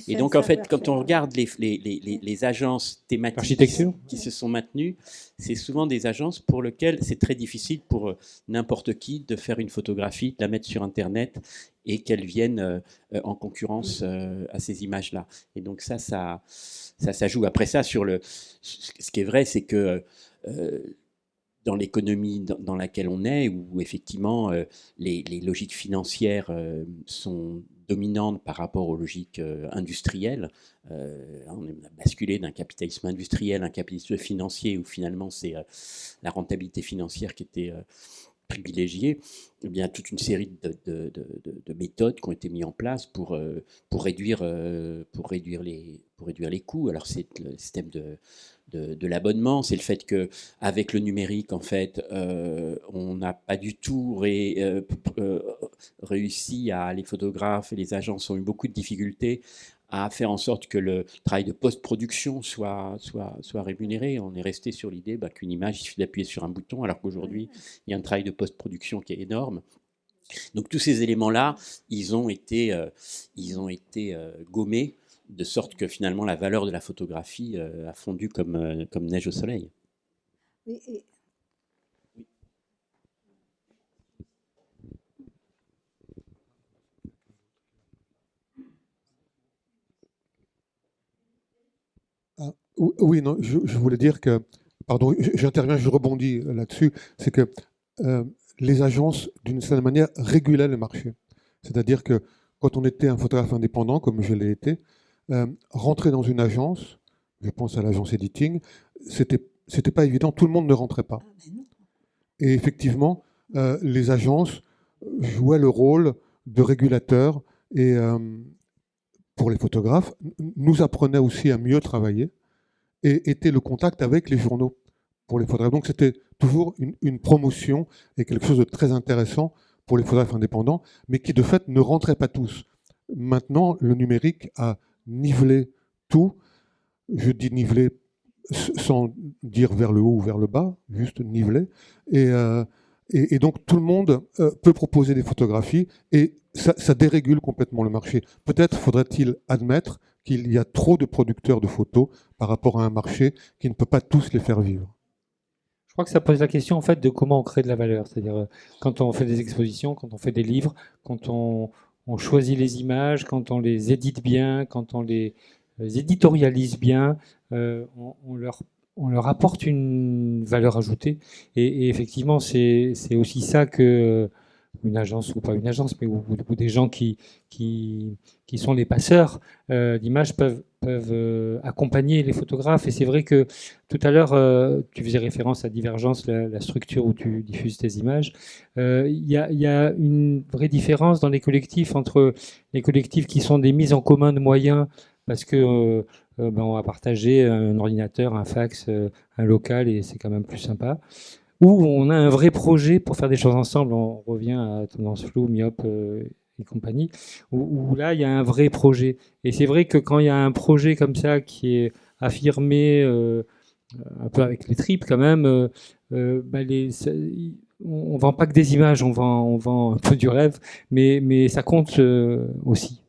Et donc, en fait, quand on regarde les agences thématiques qui se sont maintenues, c'est souvent des agences pour lesquelles c'est très difficile pour n'importe qui de faire une photographie, de la mettre sur Internet et qu'elles viennent en concurrence à ces images-là. Et donc ça joue. Après ça, ce qui est vrai, c'est que dans l'économie dans laquelle on est, où effectivement les logiques financières sont dominantes par rapport aux logiques industrielles, on a basculé d'un capitalisme industriel à un capitalisme financier, où finalement c'est la rentabilité financière qui était privilégiée. Eh bien, toute une série de méthodes qui ont été mises en place pour réduire les coûts. Alors c'est le système de l'abonnement, c'est le fait qu'avec le numérique, en fait, on n'a pas du tout réussi les photographes et les agences ont eu beaucoup de difficultés à faire en sorte que le travail de post-production soit rémunéré. On est resté sur l'idée qu'une image, il suffit d'appuyer sur un bouton, alors qu'aujourd'hui, il y a un travail de post-production qui est énorme. Donc tous ces éléments-là, ils ont été gommés, de sorte que finalement la valeur de la photographie a fondu comme neige au soleil. Oui, non, je voulais dire que, pardon, j'interviens, je rebondis là-dessus, c'est que les agences, d'une certaine manière, régulaient le marché. C'est-à-dire que quand on était un photographe indépendant, comme je l'ai été, rentrer dans une agence, je pense à l'agence Editing, c'était pas évident, tout le monde ne rentrait pas. Et effectivement, les agences jouaient le rôle de régulateurs et pour les photographes, nous apprenaient aussi à mieux travailler et était le contact avec les journaux pour les photographes. Donc c'était toujours une promotion et quelque chose de très intéressant pour les photographes indépendants, mais qui de fait ne rentraient pas tous. Maintenant, le numérique a nivelé tout. Je dis nivelé sans dire vers le haut ou vers le bas, juste nivelé. Et donc tout le monde peut proposer des photographies et ça dérégule complètement le marché. Peut-être faudrait-il admettre qu'il y a trop de producteurs de photos par rapport à un marché qui ne peut pas tous les faire vivre. Je crois que ça pose la question en fait de comment on crée de la valeur. C'est-à-dire quand on fait des expositions, quand on fait des livres, quand on choisit les images, quand on les édite bien, quand on les éditorialise bien, on leur apporte une valeur ajoutée. Et effectivement, c'est aussi ça que une agence ou pas une agence, mais ou des gens qui sont les passeurs d'images peuvent accompagner les photographes. Et c'est vrai que tout à l'heure, tu faisais référence à Divergence, la structure où tu diffuses tes images. Il y a une vraie différence dans les collectifs entre les collectifs qui sont des mises en commun de moyens parce que on va partager un ordinateur, un fax, un local et c'est quand même plus sympa. Où on a un vrai projet pour faire des choses ensemble. On revient à Tendance Floue, Myope et compagnie, où là, il y a un vrai projet. Et c'est vrai que quand il y a un projet comme ça qui est affirmé, un peu avec les tripes quand même, on ne vend pas que des images, on vend un peu du rêve, mais ça compte aussi.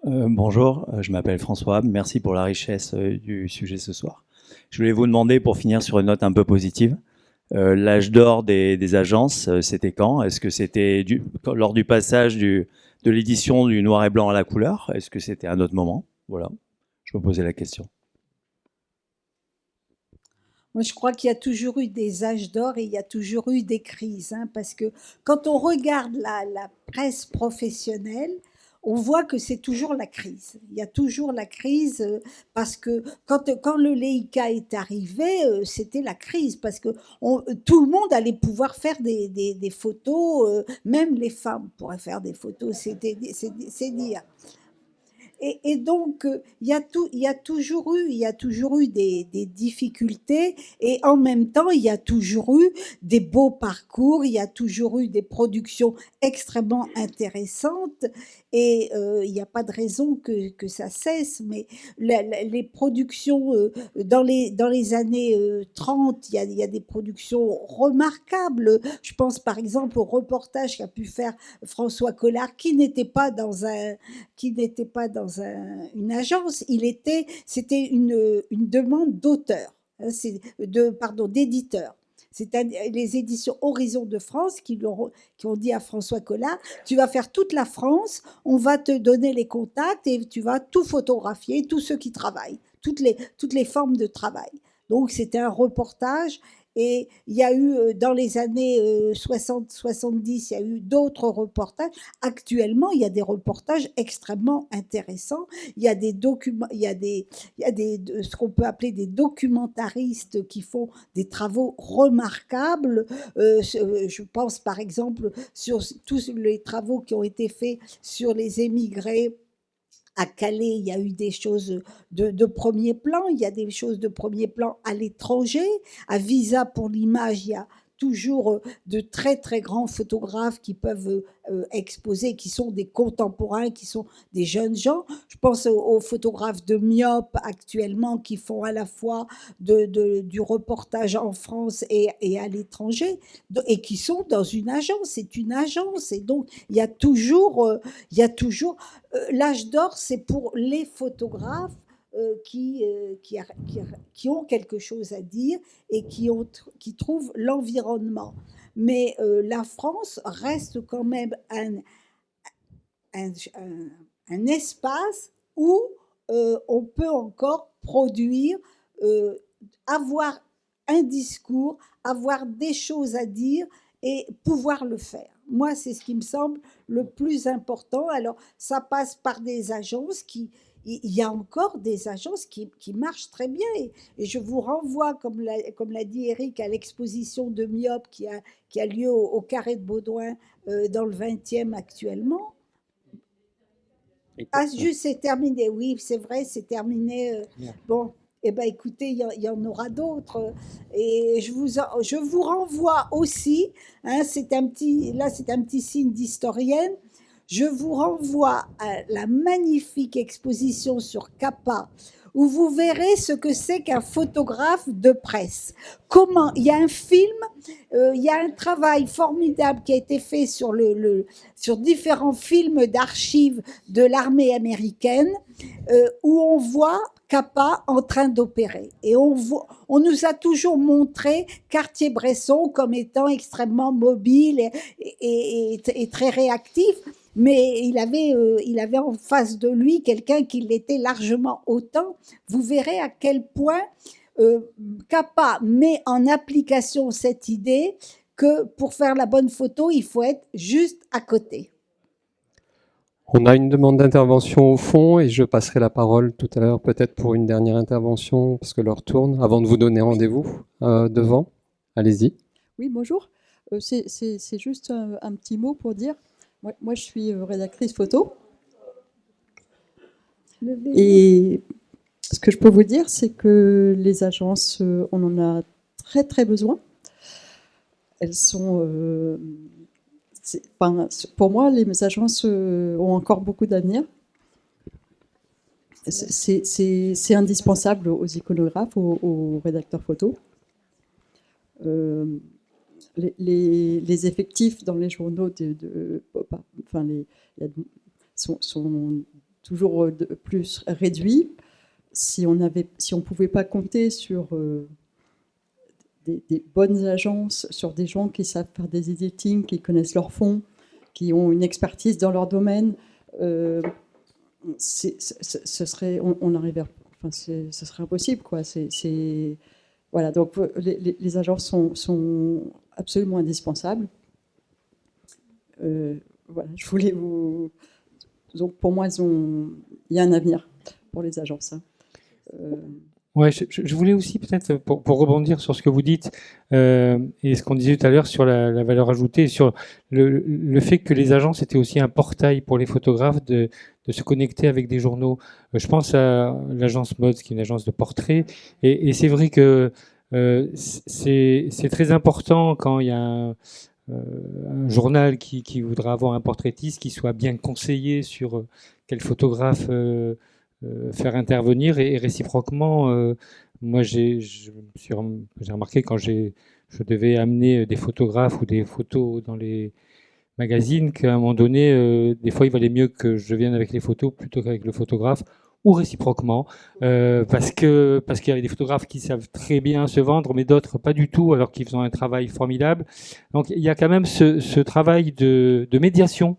Bonjour, je m'appelle François. Merci pour la richesse du sujet ce soir. Je voulais vous demander, pour finir sur une note un peu positive, l'âge d'or des agences, c'était quand? Est-ce que c'était lors du passage de l'édition du noir et blanc à la couleur? Est-ce que c'était à un autre moment? Voilà, je me posais la question. Moi, je crois qu'il y a toujours eu des âges d'or et il y a toujours eu des crises, hein, parce que quand on regarde la presse professionnelle, on voit que c'est toujours la crise. Il y a toujours la crise parce que quand le Leica est arrivé, c'était la crise parce que tout le monde allait pouvoir faire des photos, même les femmes pourraient faire des photos, c'est dire. Et donc, il y a toujours eu des difficultés et en même temps, il y a toujours eu des beaux parcours, il y a toujours eu des productions extrêmement intéressantes et il n'y a pas de raison que ça cesse. Mais les productions dans les années 30, il y a des productions remarquables. Je pense par exemple au reportage qu'a pu faire François Collard, qui n'était pas dans une agence, c'était une demande d'auteur, hein, d'éditeur. C'est les éditions Horizon de France qui ont dit à François Collard, tu vas faire toute la France, on va te donner les contacts et tu vas tout photographier, tous ceux qui travaillent, toutes les formes de travail. Donc c'était un reportage. Et il y a eu, dans les années 60-70, il y a eu d'autres reportages. Actuellement, il y a des reportages extrêmement intéressants. Il y a des documents, il y a ce qu'on peut appeler des documentaristes qui font des travaux remarquables. Je pense par exemple sur tous les travaux qui ont été faits sur les émigrés. À Calais, il y a eu des choses de premier plan, il y a des choses de premier plan à l'étranger. À Visa pour l'image, il y a toujours de très très grands photographes qui peuvent exposer, qui sont des contemporains, qui sont des jeunes gens. Je pense aux photographes de Myope actuellement qui font à la fois du reportage en France et à l'étranger et qui sont dans une agence. C'est une agence et donc il y a toujours l'âge d'or, c'est pour les photographes qui ont quelque chose à dire et qui trouvent l'environnement. Mais la France reste quand même un espace où on peut encore produire, avoir un discours, avoir des choses à dire et pouvoir le faire. Moi, c'est ce qui me semble le plus important. Alors, ça passe par des agences il y a encore des agences qui marchent très bien. Et je vous renvoie, comme l'a dit Eric, à l'exposition de Myope qui a lieu au Carré de Baudouin dans le 20e actuellement. Ah, juste, c'est terminé. Oui, c'est vrai, c'est terminé. Bon, eh bien, écoutez, il y en aura d'autres. Et je vous renvoie aussi, hein, c'est un petit signe d'historienne, je vous renvoie à la magnifique exposition sur Capa, où vous verrez ce que c'est qu'un photographe de presse. Il y a un film, il y a un travail formidable qui a été fait sur différents films d'archives de l'armée américaine, où on voit Capa en train d'opérer. Et on nous a toujours montré Cartier-Bresson comme étant extrêmement mobile et très réactif. Mais il avait en face de lui quelqu'un qui l'était largement autant. Vous verrez à quel point Capa met en application cette idée que pour faire la bonne photo, il faut être juste à côté. On a une demande d'intervention au fond et je passerai la parole tout à l'heure peut-être pour une dernière intervention parce que l'heure tourne, avant de vous donner rendez-vous devant. Allez-y. Oui, bonjour. C'est juste un petit mot pour dire, moi je suis rédactrice photo et ce que je peux vous dire, c'est que les agences, on en a très très besoin. Elles sont... pour moi, les agences ont encore beaucoup d'avenir. C'est indispensable aux iconographes, aux rédacteurs photo. Les effectifs dans les journaux sont toujours plus réduit. Si on ne pouvait pas compter sur des bonnes agences, sur des gens qui savent faire des editing, qui connaissent leurs fonds, qui ont une expertise dans leur domaine, ce serait impossible, quoi. Voilà, donc les agences sont absolument indispensables. Voilà, je voulais vous. Donc pour moi, il y a un avenir pour les agences. Ouais, je voulais aussi peut-être, pour rebondir sur ce que vous dites et ce qu'on disait tout à l'heure sur la valeur ajoutée, sur le fait que les agences étaient aussi un portail pour les photographes de se connecter avec des journaux. Je pense à l'agence Mods, qui est une agence de portrait, et c'est vrai que c'est très important quand il y a un journal qui voudra avoir un portraitiste qui soit bien conseillé sur quel photographe faire intervenir, et réciproquement, moi j'ai remarqué quand je devais amener des photographes ou des photos dans les magazines qu'à un moment donné, des fois il valait mieux que je vienne avec les photos plutôt qu'avec le photographe, ou réciproquement, parce qu'il y avait des photographes qui savent très bien se vendre, mais d'autres pas du tout, alors qu'ils font un travail formidable. Donc il y a quand même ce travail de médiation,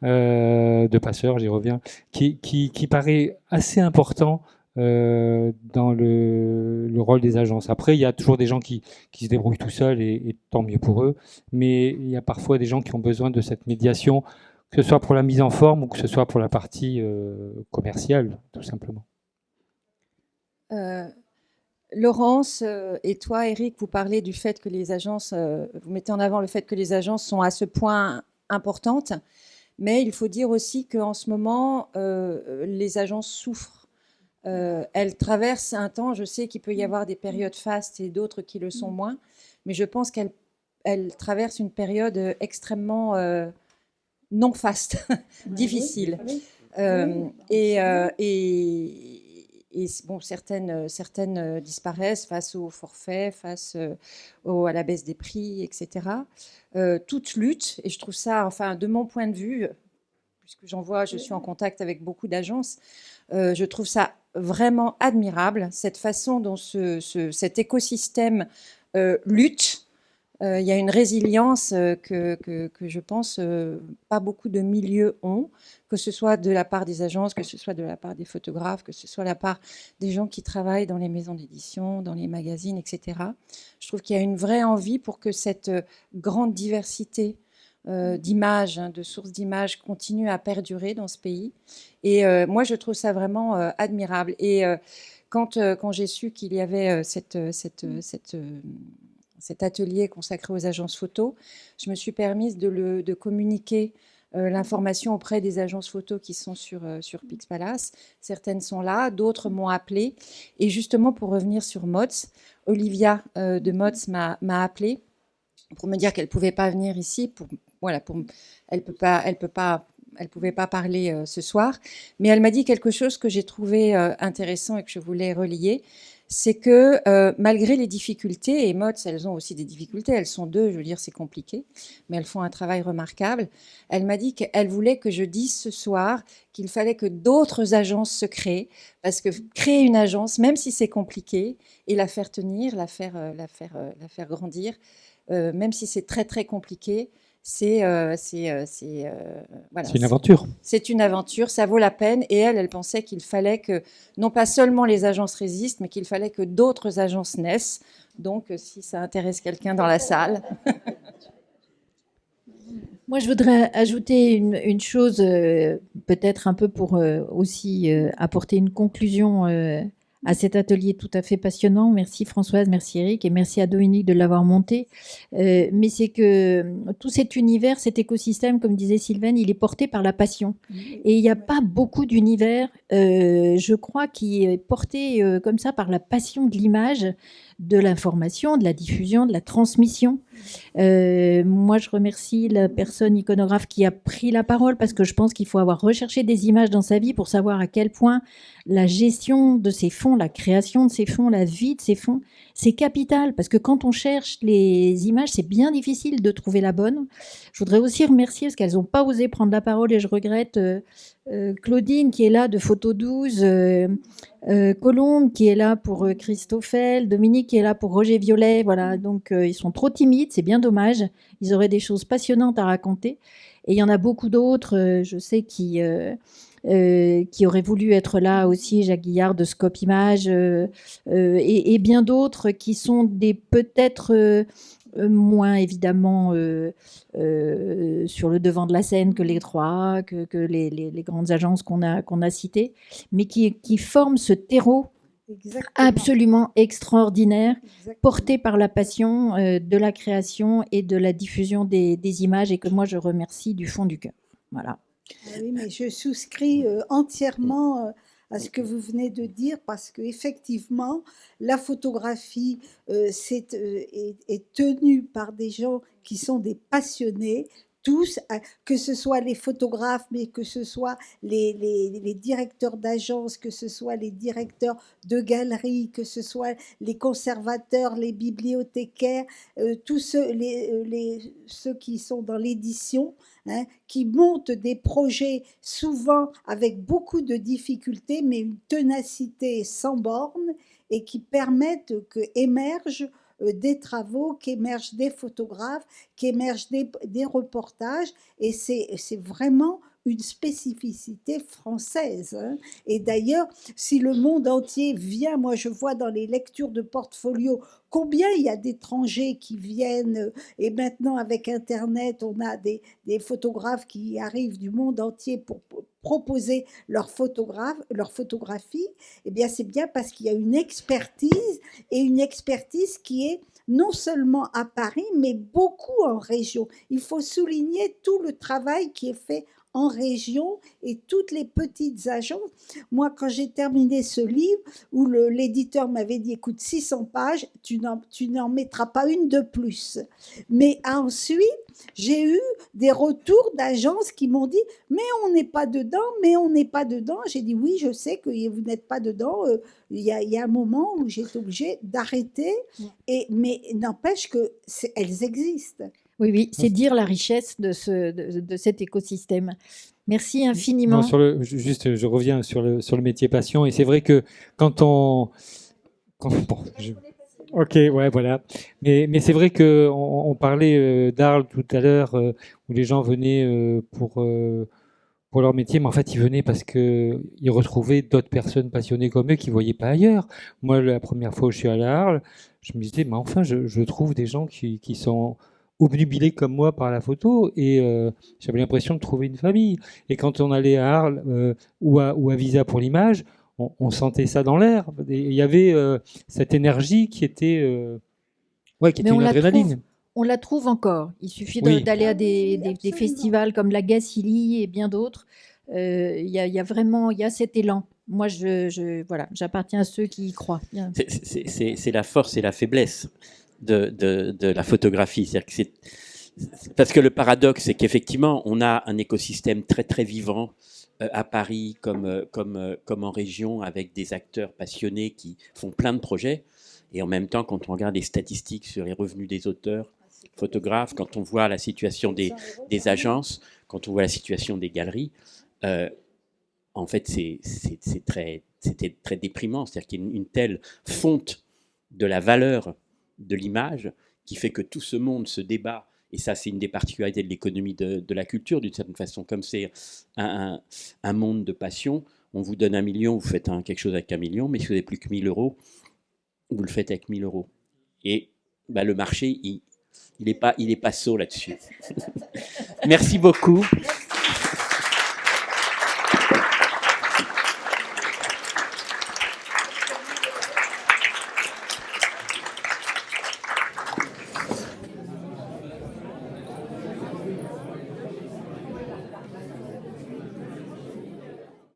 de passeur, j'y reviens, qui paraît assez important dans le rôle des agences. Après, il y a toujours des gens qui se débrouillent tout seuls, et tant mieux pour eux, mais il y a parfois des gens qui ont besoin de cette médiation, que ce soit pour la mise en forme ou que ce soit pour la partie commerciale, tout simplement. Laurence et toi, Eric, vous parlez du fait que les agences, vous mettez en avant le fait que les agences sont à ce point importantes, mais il faut dire aussi qu'en ce moment, les agences souffrent. Elles traversent un temps, je sais qu'il peut y avoir des périodes fastes et d'autres qui le sont moins, mais je pense qu'elles traversent une période extrêmement non faste, difficile. Et bon, certaines disparaissent face au forfait, face à la baisse des prix, etc. Toutes luttent, et je trouve ça, enfin, de mon point de vue, puisque je suis en contact avec beaucoup d'agences, je trouve ça vraiment admirable, cette façon dont cet écosystème lutte. Il y a une résilience que je pense pas beaucoup de milieux ont, que ce soit de la part des agences, que ce soit de la part des photographes, que ce soit de la part des gens qui travaillent dans les maisons d'édition, dans les magazines, etc. Je trouve qu'il y a une vraie envie pour que cette grande diversité d'images, de sources d'images continue à perdurer dans ce pays. Et moi, je trouve ça vraiment admirable. Et quand j'ai su qu'il y avait cet atelier consacré aux agences photo, je me suis permise de communiquer l'information auprès des agences photo qui sont sur Pixpalace. Certaines sont là, d'autres m'ont appelé. Et justement, pour revenir sur Mods, Olivia de Mods m'a appelé pour me dire qu'elle ne pouvait pas venir ici. Elle ne pouvait pas parler ce soir. Mais elle m'a dit quelque chose que j'ai trouvé intéressant et que je voulais relier. C'est que malgré les difficultés, et Mods, elles ont aussi des difficultés, elles sont deux, je veux dire, c'est compliqué, mais elles font un travail remarquable. Elle m'a dit qu'elle voulait que je dise ce soir qu'il fallait que d'autres agences se créent, parce que créer une agence, même si c'est compliqué, et la faire tenir, la faire grandir, même si c'est très très compliqué, voilà, c'est une aventure. C'est une aventure, ça vaut la peine. Et elle pensait qu'il fallait que, non pas seulement les agences résistent, mais qu'il fallait que d'autres agences naissent. Donc, si ça intéresse quelqu'un dans la salle. Moi, je voudrais ajouter une chose, peut-être un peu pour aussi apporter une conclusion à cet atelier tout à fait passionnant. Merci Françoise, merci Eric, et merci à Dominique de l'avoir monté. Mais c'est que tout cet univers, cet écosystème, comme disait Sylvaine, il est porté par la passion. Et il n'y a pas beaucoup d'univers, je crois, qui est porté comme ça par la passion de l'image, de l'information, de la diffusion, de la transmission. Moi, je remercie la personne iconographe qui a pris la parole parce que je pense qu'il faut avoir recherché des images dans sa vie pour savoir à quel point la gestion de ces fonds, la création de ces fonds, la vie de ces fonds, c'est capital parce que quand on cherche les images, c'est bien difficile de trouver la bonne. Je voudrais aussi remercier parce qu'elles n'ont pas osé prendre la parole et je regrette Claudine qui est là de Photo 12, Colombe qui est là pour Christophel, Dominique qui est là pour Roger Violet. Voilà, donc ils sont trop timides, c'est bien dommage. Ils auraient des choses passionnantes à raconter. Et il y en a beaucoup d'autres, je sais, qui auraient voulu être là aussi, Jacques Guillard de Scope Images, et bien d'autres qui sont des peut-être moins évidemment sur le devant de la scène que les trois, que les grandes agences qu'on a citées, mais qui forment ce terreau absolument extraordinaire, porté par la passion de la création et de la diffusion des images, et que moi je remercie du fond du cœur. Voilà. Ah oui, mais je souscris entièrement à ce que vous venez de dire, parce qu'effectivement, la photographie est tenue par des gens qui sont des passionnés, tous, que ce soit les photographes, mais que ce soit les directeurs d'agences, que ce soit les directeurs de galeries, que ce soit les conservateurs, les bibliothécaires, tous ceux qui sont dans l'édition, hein, qui montent des projets souvent avec beaucoup de difficultés, mais une ténacité sans borne, et qui permettent qu'émergent des travaux, qu'émergent des photographes, qu'émergent des reportages, et c'est vraiment une spécificité française, hein. Et d'ailleurs, si le monde entier vient, moi je vois dans les lectures de portfolio combien il y a d'étrangers qui viennent, et maintenant avec Internet, on a des photographes qui arrivent du monde entier pour proposer leur photographie, eh bien c'est bien parce qu'il y a une expertise, et une expertise qui est non seulement à Paris, mais beaucoup en région. Il faut souligner tout le travail qui est fait en région et toutes les petites agences. Moi, quand j'ai terminé ce livre, où l'éditeur m'avait dit, écoute, 600 pages, tu n'en mettras pas une de plus. Mais ensuite, j'ai eu des retours d'agences qui m'ont dit, mais on n'est pas dedans. J'ai dit, oui, je sais que vous n'êtes pas dedans. Il y a un moment où j'ai été obligée d'arrêter, mais n'empêche qu'elles existent. Oui, c'est dire la richesse de cet écosystème. Merci infiniment. Non, je reviens sur le métier passion, et c'est vrai que Ok, ouais, voilà. Mais c'est vrai qu'on parlait d'Arles tout à l'heure, où les gens venaient pour leur métier, mais en fait, ils venaient parce qu'ils retrouvaient d'autres personnes passionnées comme eux qu'ils ne voyaient pas ailleurs. Moi, la première fois où je suis allé à Arles, je me disais, mais enfin, je trouve des gens qui sont obnubilés comme moi par la photo, et j'avais l'impression de trouver une famille. Et quand on allait à Arles ou à Visa pour l'image, on sentait ça dans l'air. Il y avait cette énergie qui était une adrénaline. On la trouve encore. Il suffit d'aller à des festivals comme la Gacilly et bien d'autres. Il y a vraiment cet élan. Moi, j'appartiens à ceux qui y croient. C'est la force et la faiblesse de la photographie. C'est-à-dire que parce que le paradoxe, c'est qu'effectivement, on a un écosystème très très vivant à Paris comme en région, avec des acteurs passionnés qui font plein de projets. Et en même temps, quand on regarde les statistiques sur les revenus des auteurs, photographes, quand on voit la situation des agences, quand on voit la situation des galeries, en fait, c'était très déprimant. C'est-à-dire qu'il y a une telle fonte de la valeur de l'image qui fait que tout ce monde se débat. Et ça, c'est une des particularités de l'économie de la culture, d'une certaine façon. Comme c'est un monde de passion, on vous donne 1 million, vous faites quelque chose avec 1 million, mais si vous n'avez plus que 1 000 euros, vous le faites avec 1 000 euros. Et le marché, il n'est pas sot là-dessus. Merci beaucoup.